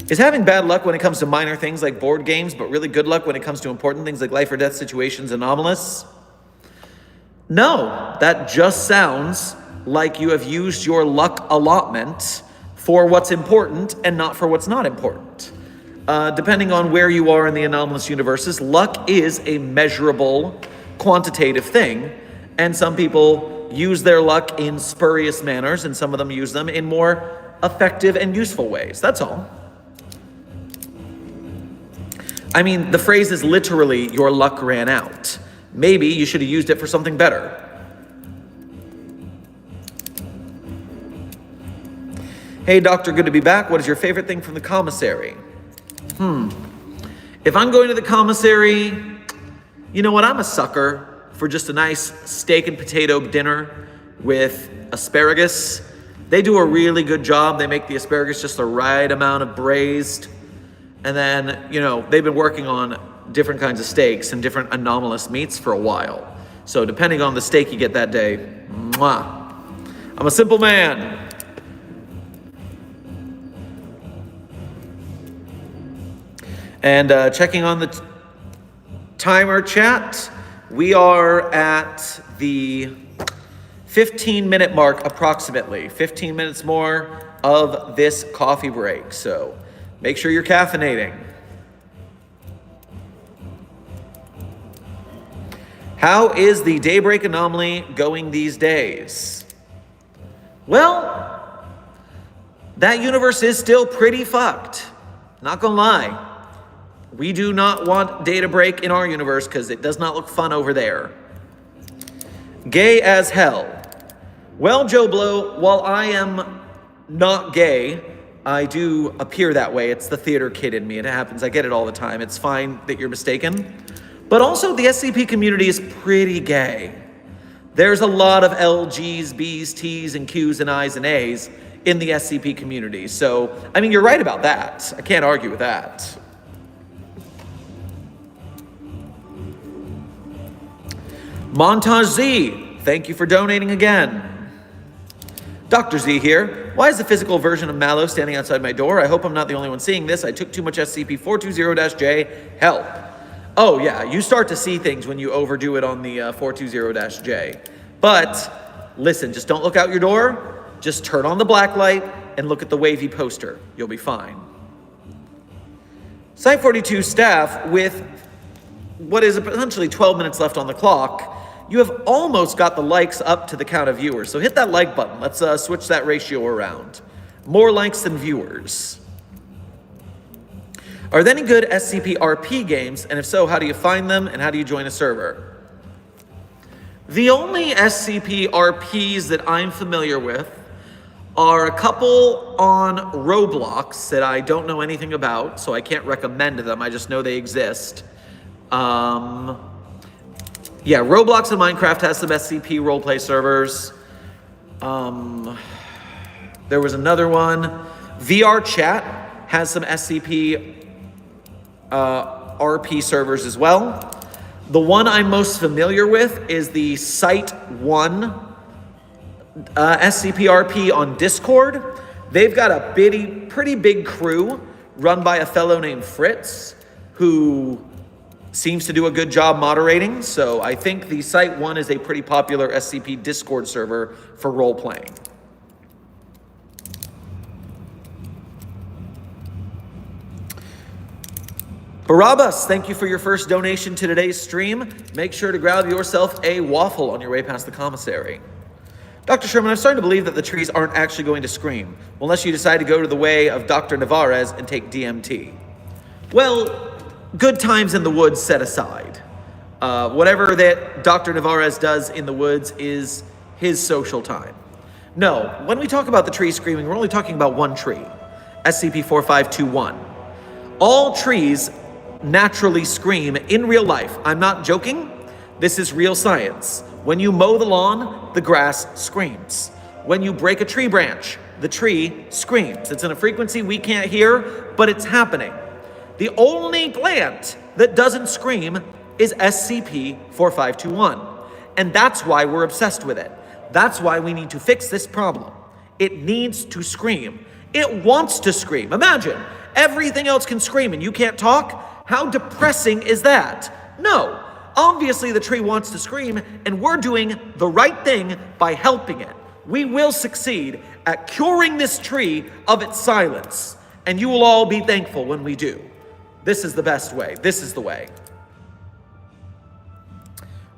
Is having bad luck when it comes to minor things like board games, but really good luck when it comes to important things like life or death situations anomalous? No, that just sounds like you have used your luck allotment for what's important and not for what's not important. Depending on where you are in the anomalous universes, luck is a measurable, quantitative thing, and some people use their luck in spurious manners, and some of them use them in more effective and useful ways. That's all. I mean, the phrase is literally, your luck ran out. Maybe you should have used it for something better. Hey, doctor, good to be back. What is your favorite thing from the commissary? If I'm going to the commissary, you know what? I'm a sucker for just a nice steak and potato dinner with asparagus. They do a really good job. They make the asparagus just the right amount of braised. And then, you know, they've been working on different kinds of steaks and different anomalous meats for a while. So depending on the steak you get that day, mwah. I'm a simple man. And checking on the timer chat, we are at the 15-minute mark approximately. 15 minutes more of this coffee break. So make sure you're caffeinating. How is the daybreak anomaly going these days? Well, that universe is still pretty fucked. Not gonna lie. We do not want data break in our universe because it does not look fun over there. Gay as hell. Well, Joe Blow, while I am not gay, I do appear that way. It's the theater kid in me. It happens. I get it all the time. It's fine that you're mistaken. But also, the SCP community is pretty gay. There's a lot of L, Gs, Bs, Ts, and Qs, and Is, and As in the SCP community. So, I mean, you're right about that. I can't argue with that. Montage Z, thank you for donating again. Dr. Z here. Why is the physical version of Mallow standing outside my door? I hope I'm not the only one seeing this. I took too much SCP-420-J. Help. Oh yeah, you start to see things when you overdo it on the 420-J. But listen, just don't look out your door. Just turn on the black light and look at the wavy poster. You'll be fine. Site 42 staff with what is essentially 12 minutes left on the clock, you have almost got the likes up to the count of viewers. So hit that like button. Let's switch that ratio around. More likes than viewers. Are there any good SCP-RP games? And if so, how do you find them and how do you join a server? The only SCP-RPs that I'm familiar with are a couple on Roblox that I don't know anything about, so I can't recommend them. I just know they exist. Yeah, Roblox and Minecraft has some SCP roleplay servers. There was another one. VR Chat has some SCP RP servers as well. The one I'm most familiar with is the Site 1 SCP RP on Discord. They've got a pretty big crew run by a fellow named Fritz, who seems to do a good job moderating. So I think the Site 1 is a pretty popular SCP Discord server for role-playing. Barabbas, thank you for your first donation to today's stream. Make sure to grab yourself a waffle on your way past the commissary. Dr. Sherman, I'm starting to believe that the trees aren't actually going to scream, unless you decide to go to the way of Dr. Navarez and take DMT. Well, good times in the woods set aside. Whatever that Dr. Navarez does in the woods is his social time. No, when we talk about the tree screaming, we're only talking about one tree, SCP-4521. All trees naturally scream in real life. I'm not joking. This is real science. When you mow the lawn, the grass screams. When you break a tree branch, the tree screams. It's in a frequency we can't hear, but it's happening. The only plant that doesn't scream is SCP-4521. And that's why we're obsessed with it. That's why we need to fix this problem. It needs to scream. It wants to scream. Imagine, everything else can scream and you can't talk? How depressing is that? No. Obviously, the tree wants to scream, and we're doing the right thing by helping it. We will succeed at curing this tree of its silence, and you will all be thankful when we do. This is the best way. This is the way.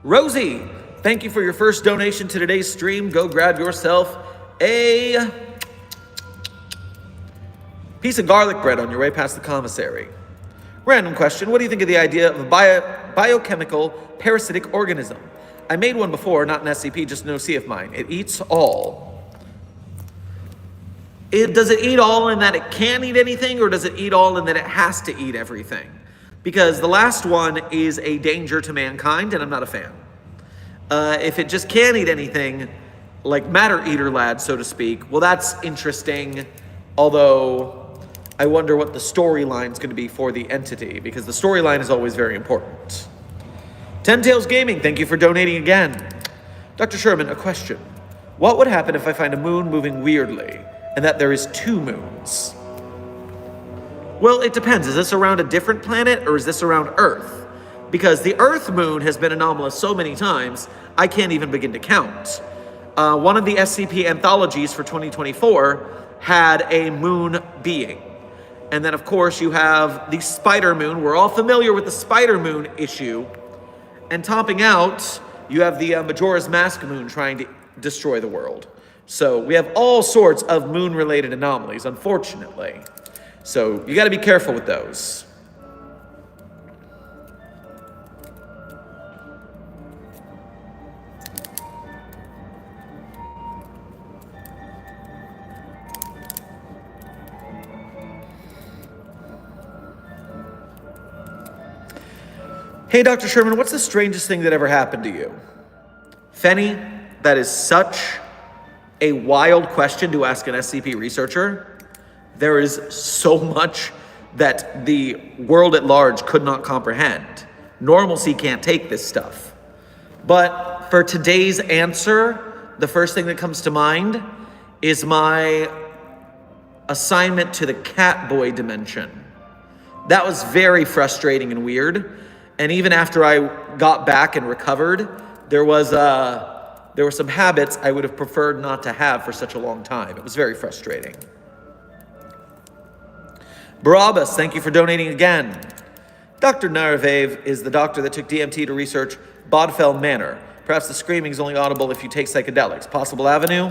Rosie, thank you for your first donation to today's stream. Go grab yourself a piece of garlic bread on your way past the commissary. Random question, what do you think of the idea of a biochemical parasitic organism? I made one before, not an SCP, just no C of mine. It eats all. Does it eat all in that it can't eat anything, or does it eat all in that it has to eat everything? Because the last one is a danger to mankind, and I'm not a fan. If it just can't eat anything, like matter eater lad, so to speak, well, that's interesting, although I wonder what the storyline is going to be for the entity, because the storyline is always very important. Ten Tails Gaming, thank you for donating again. Dr. Sherman, a question. What would happen if I find a moon moving weirdly, and that there is two moons? Well, it depends. Is this around a different planet, or is this around Earth? Because the Earth moon has been anomalous so many times, I can't even begin to count. One of the SCP anthologies for 2024 had a moon being. And then, of course, you have the spider moon. We're all familiar with the spider moon issue. And topping out, you have the Majora's Mask moon trying to destroy the world. So we have all sorts of moon-related anomalies, unfortunately. So you got to be careful with those. Hey, Dr. Sherman, what's the strangest thing that ever happened to you? Fenny, that is such a wild question to ask an SCP researcher. There is so much that the world at large could not comprehend. Normalcy can't take this stuff. But for today's answer, the first thing that comes to mind is my assignment to the Catboy dimension. That was very frustrating and weird. And even after I got back and recovered, there were some habits I would have preferred not to have for such a long time. It was very frustrating. Barabbas, thank you for donating again. Dr. Naravev is the doctor that took DMT to research Bodfell Manor. Perhaps the screaming is only audible if you take psychedelics. Possible avenue?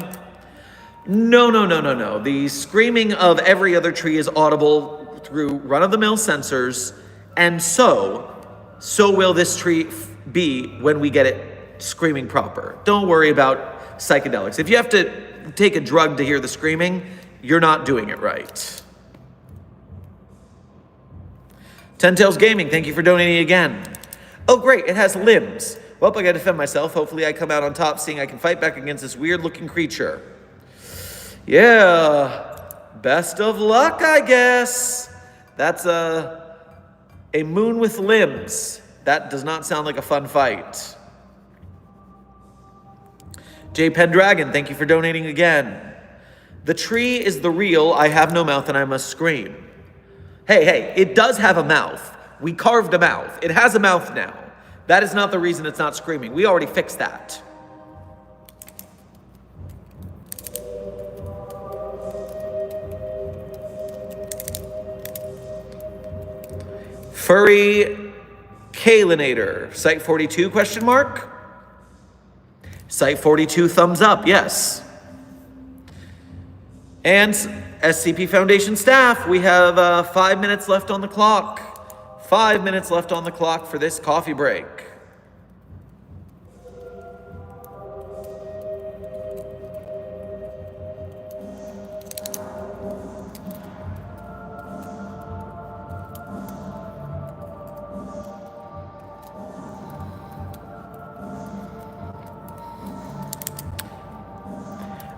No. The screaming of every other tree is audible through run-of-the-mill sensors, and so will this tree be when we get it screaming proper. Don't worry about psychedelics. If you have to take a drug to hear the screaming, you're not doing it right. Ten Tails Gaming, thank you for donating again. Oh great, it has limbs. Well, I gotta defend myself. Hopefully I come out on top seeing I can fight back against this weird-looking creature. Yeah, best of luck, I guess. That's a moon with limbs. That does not sound like a fun fight. J. Pendragon, thank you for donating again. The tree is the real, I have no mouth and I must scream. Hey, it does have a mouth. We carved a mouth. It has a mouth now. That is not the reason it's not screaming. We already fixed that. Furry Kalinator, Site 42, question mark? Site 42, thumbs up, yes. And SCP Foundation staff, we have 5 minutes left on the clock. 5 minutes left on the clock for this coffee break.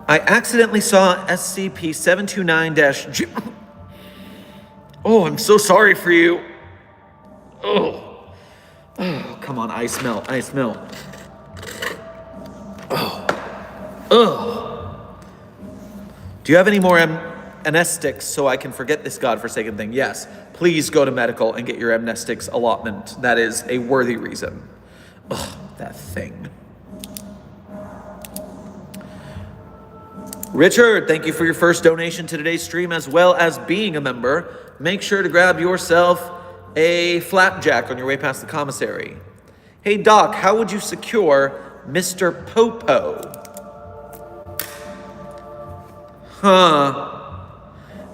I accidentally saw SCP-729-G. Oh, I'm so sorry for you. Oh, come on, ice melt. Oh. Do you have any more amnestics so I can forget this godforsaken thing? Yes. Please go to medical and get your amnestics allotment. That is a worthy reason. Ugh, that thing. Richard, thank you for your first donation to today's stream as well as being a member. Make sure to grab yourself a flapjack on your way past the commissary. Hey Doc, how would you secure Mr. Popo?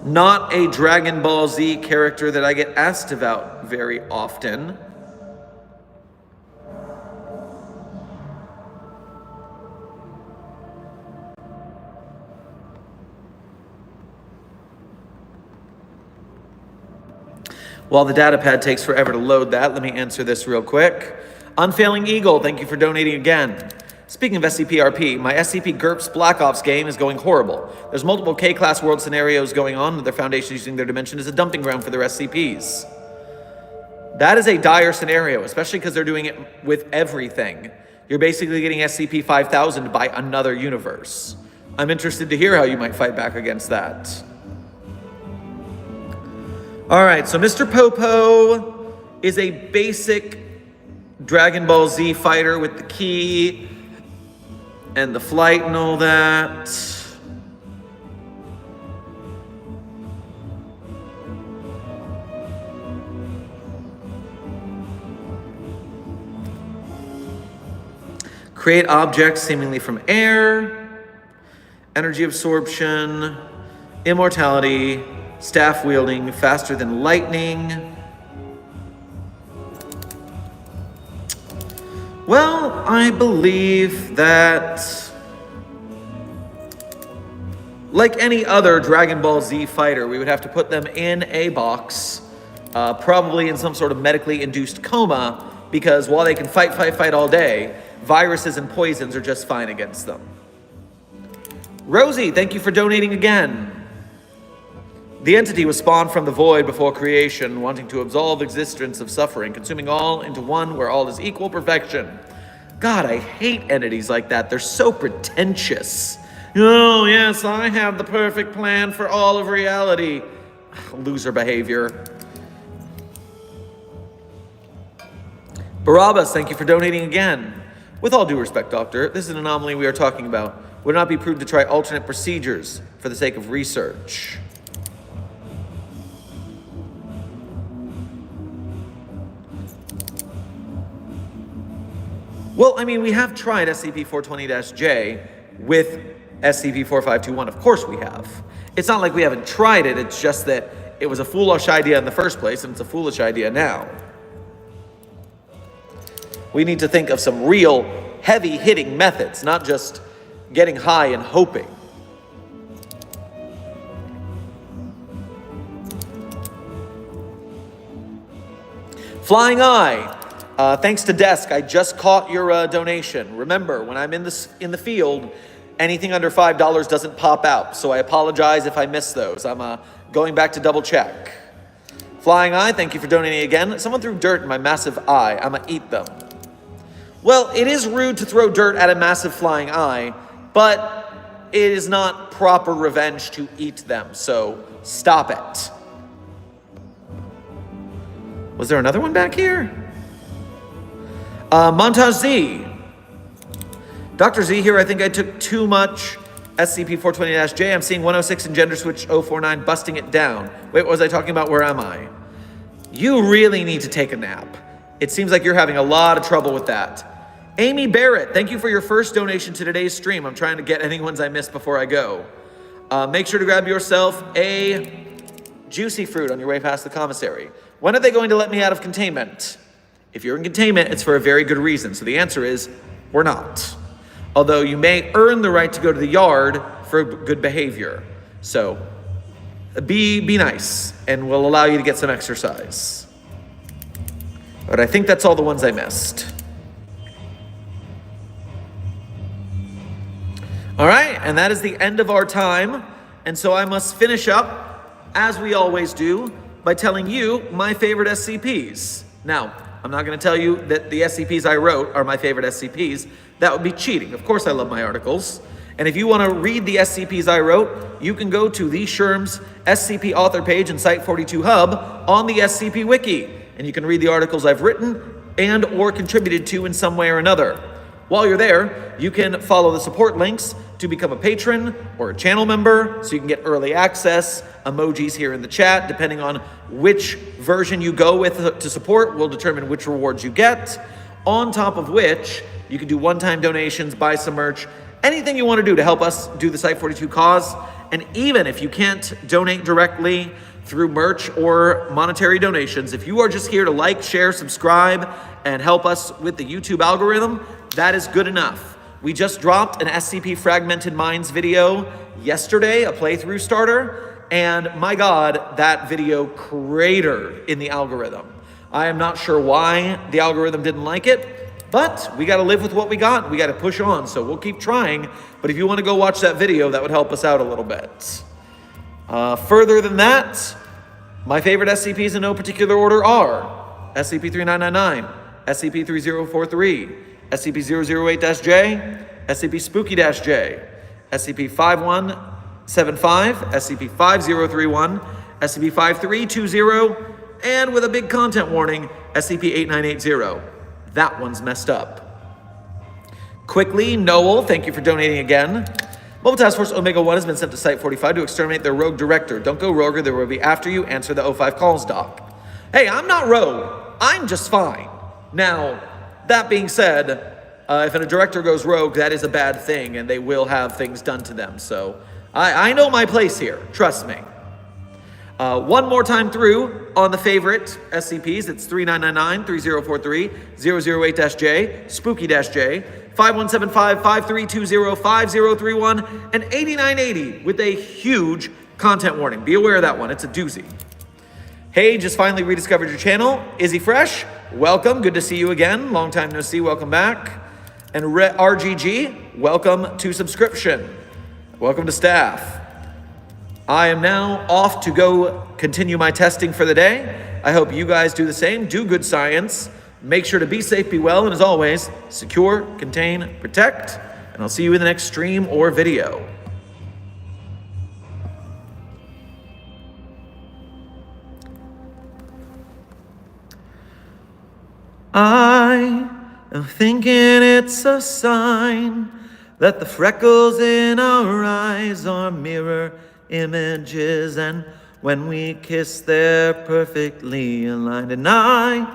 Not a Dragon Ball Z character that I get asked about very often. While the data pad takes forever to load that, let me answer this real quick. Unfailing Eagle, thank you for donating again. Speaking of SCP-RP, my SCP GURPS Black Ops game is going horrible. There's multiple K-class world scenarios going on with their Foundation using their dimension as a dumping ground for their SCPs. That is a dire scenario, especially because they're doing it with everything. You're basically getting SCP-5000 by another universe. I'm interested to hear how you might fight back against that. All right, so Mr. Popo is a basic Dragon Ball Z fighter with the key and the flight and all that. Create objects seemingly from air, energy absorption, immortality, staff wielding, faster than lightning. Well, I believe that, like any other Dragon Ball Z fighter, we would have to put them in a box, probably in some sort of medically induced coma, because while they can fight all day, viruses and poisons are just fine against them. Rosie, thank you for donating again. The entity was spawned from the void before creation, wanting to absolve existence of suffering, consuming all into one where all is equal perfection. God, I hate entities like that. They're so pretentious. Oh, yes, I have the perfect plan for all of reality. Loser behavior. Barabbas, thank you for donating again. With all due respect, Doctor, this is an anomaly we are talking about. Would not be prudent to try alternate procedures for the sake of research. Well, I mean, we have tried SCP-420-J with SCP-4521. Of course we have. It's not like we haven't tried it. It's just that it was a foolish idea in the first place, and it's a foolish idea now. We need to think of some real heavy-hitting methods, not just getting high and hoping. Flying Eye, thanks to Desk, I just caught your donation. Remember, when I'm in the field, anything under $5 doesn't pop out, so I apologize if I miss those. I'm going back to double check. Flying Eye, thank you for donating again. Someone threw dirt in my massive eye. I'm gonna eat them. Well, it is rude to throw dirt at a massive flying eye, but it is not proper revenge to eat them, so stop it. Was there another one back here? Montage Z. Dr. Z here, I think I took too much SCP-420-J. I'm seeing 106 and Gender Switch 049 busting it down. Wait, what was I talking about? Where am I? You really need to take a nap. It seems like you're having a lot of trouble with that. Amy Barrett, thank you for your first donation to today's stream. I'm trying to get any ones I missed before I go. Make sure to grab yourself a juicy fruit on your way past the commissary. When are they going to let me out of containment? If you're in containment, it's for a very good reason. So the answer is, we're not. Although you may earn the right to go to the yard for good behavior. So be nice, and we'll allow you to get some exercise. But I think that's all the ones I missed. All right, and that is the end of our time. And so I must finish up, as we always do, by telling you my favorite SCPs. Now, I'm not going to tell you that the SCPs I wrote are my favorite SCPs. That would be cheating. Of course I love my articles. And if you want to read the SCPs I wrote, you can go to the Sherm's SCP author page in Site42 Hub on the SCP Wiki. And you can read the articles I've written and or contributed to in some way or another. While you're there, you can follow the support links to become a patron or a channel member so you can get early access. Emojis here in the chat, depending on which version you go with to support, will determine which rewards you get. On top of which, you can do one-time donations, buy some merch, anything you want to do to help us do the Site42 cause. And even if you can't donate directly through merch or monetary donations, if you are just here to like, share, subscribe, and help us with the YouTube algorithm, that is good enough. We just dropped an SCP Fragmented Minds video yesterday, a playthrough starter, and my God, that video cratered in the algorithm. I am not sure why the algorithm didn't like it, but we got to live with what we got. We got to push on, so we'll keep trying. But if you want to go watch that video, that would help us out a little bit. Further than that, my favorite SCPs in no particular order are SCP-3999, SCP-3043, SCP-008-J, SCP-Spooky-J, SCP-5175, SCP-5031, SCP-5320, and with a big content warning, SCP-8980. That one's messed up. Quickly, Noel, thank you for donating again. Mobile Task Force Omega-1 has been sent to Site-45 to exterminate their rogue director. Don't go rogue or they will be after you. Answer the O5 calls, Doc. Hey, I'm not rogue. I'm just fine. Now, that being said, if a director goes rogue, that is a bad thing, and they will have things done to them. So I know my place here. Trust me. One more time through on the favorite SCPs. It's 3999, 3043, 008-J, Spooky-J, 5175, 5320, 5031, and 8980 with a huge content warning. Be aware of that one. It's a doozy. Hey, just finally rediscovered your channel. Izzy Fresh, welcome. Good to see you again. Long time no see. Welcome back. And RGG, welcome to subscription. Welcome to staff. I am now off to go continue my testing for the day. I hope you guys do the same. Do good science. Make sure to be safe, be well, and as always, secure, contain, protect. And I'll see you in the next stream or video. I am thinking it's a sign that the freckles in our eyes are mirror images, and when we kiss they're perfectly aligned. And I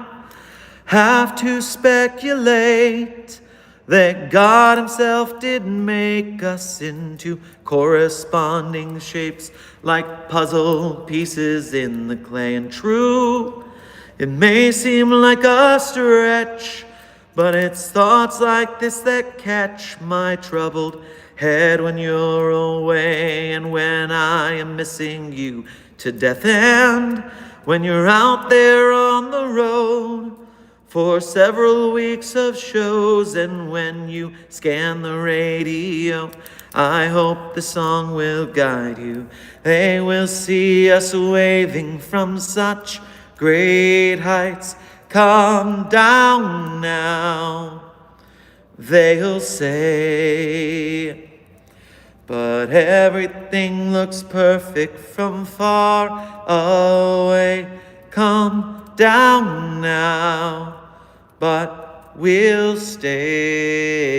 have to speculate that God himself did make us into corresponding shapes like puzzle pieces in the clay. And true, it may seem like a stretch, but it's thoughts like this that catch my troubled head when you're away and when I am missing you to death, and when you're out there on the road for several weeks of shows, and when you scan the radio, I hope the song will guide you. They will see us waving from such great heights. Come down now, they'll say. But everything looks perfect from far away. Come down now, but we'll stay.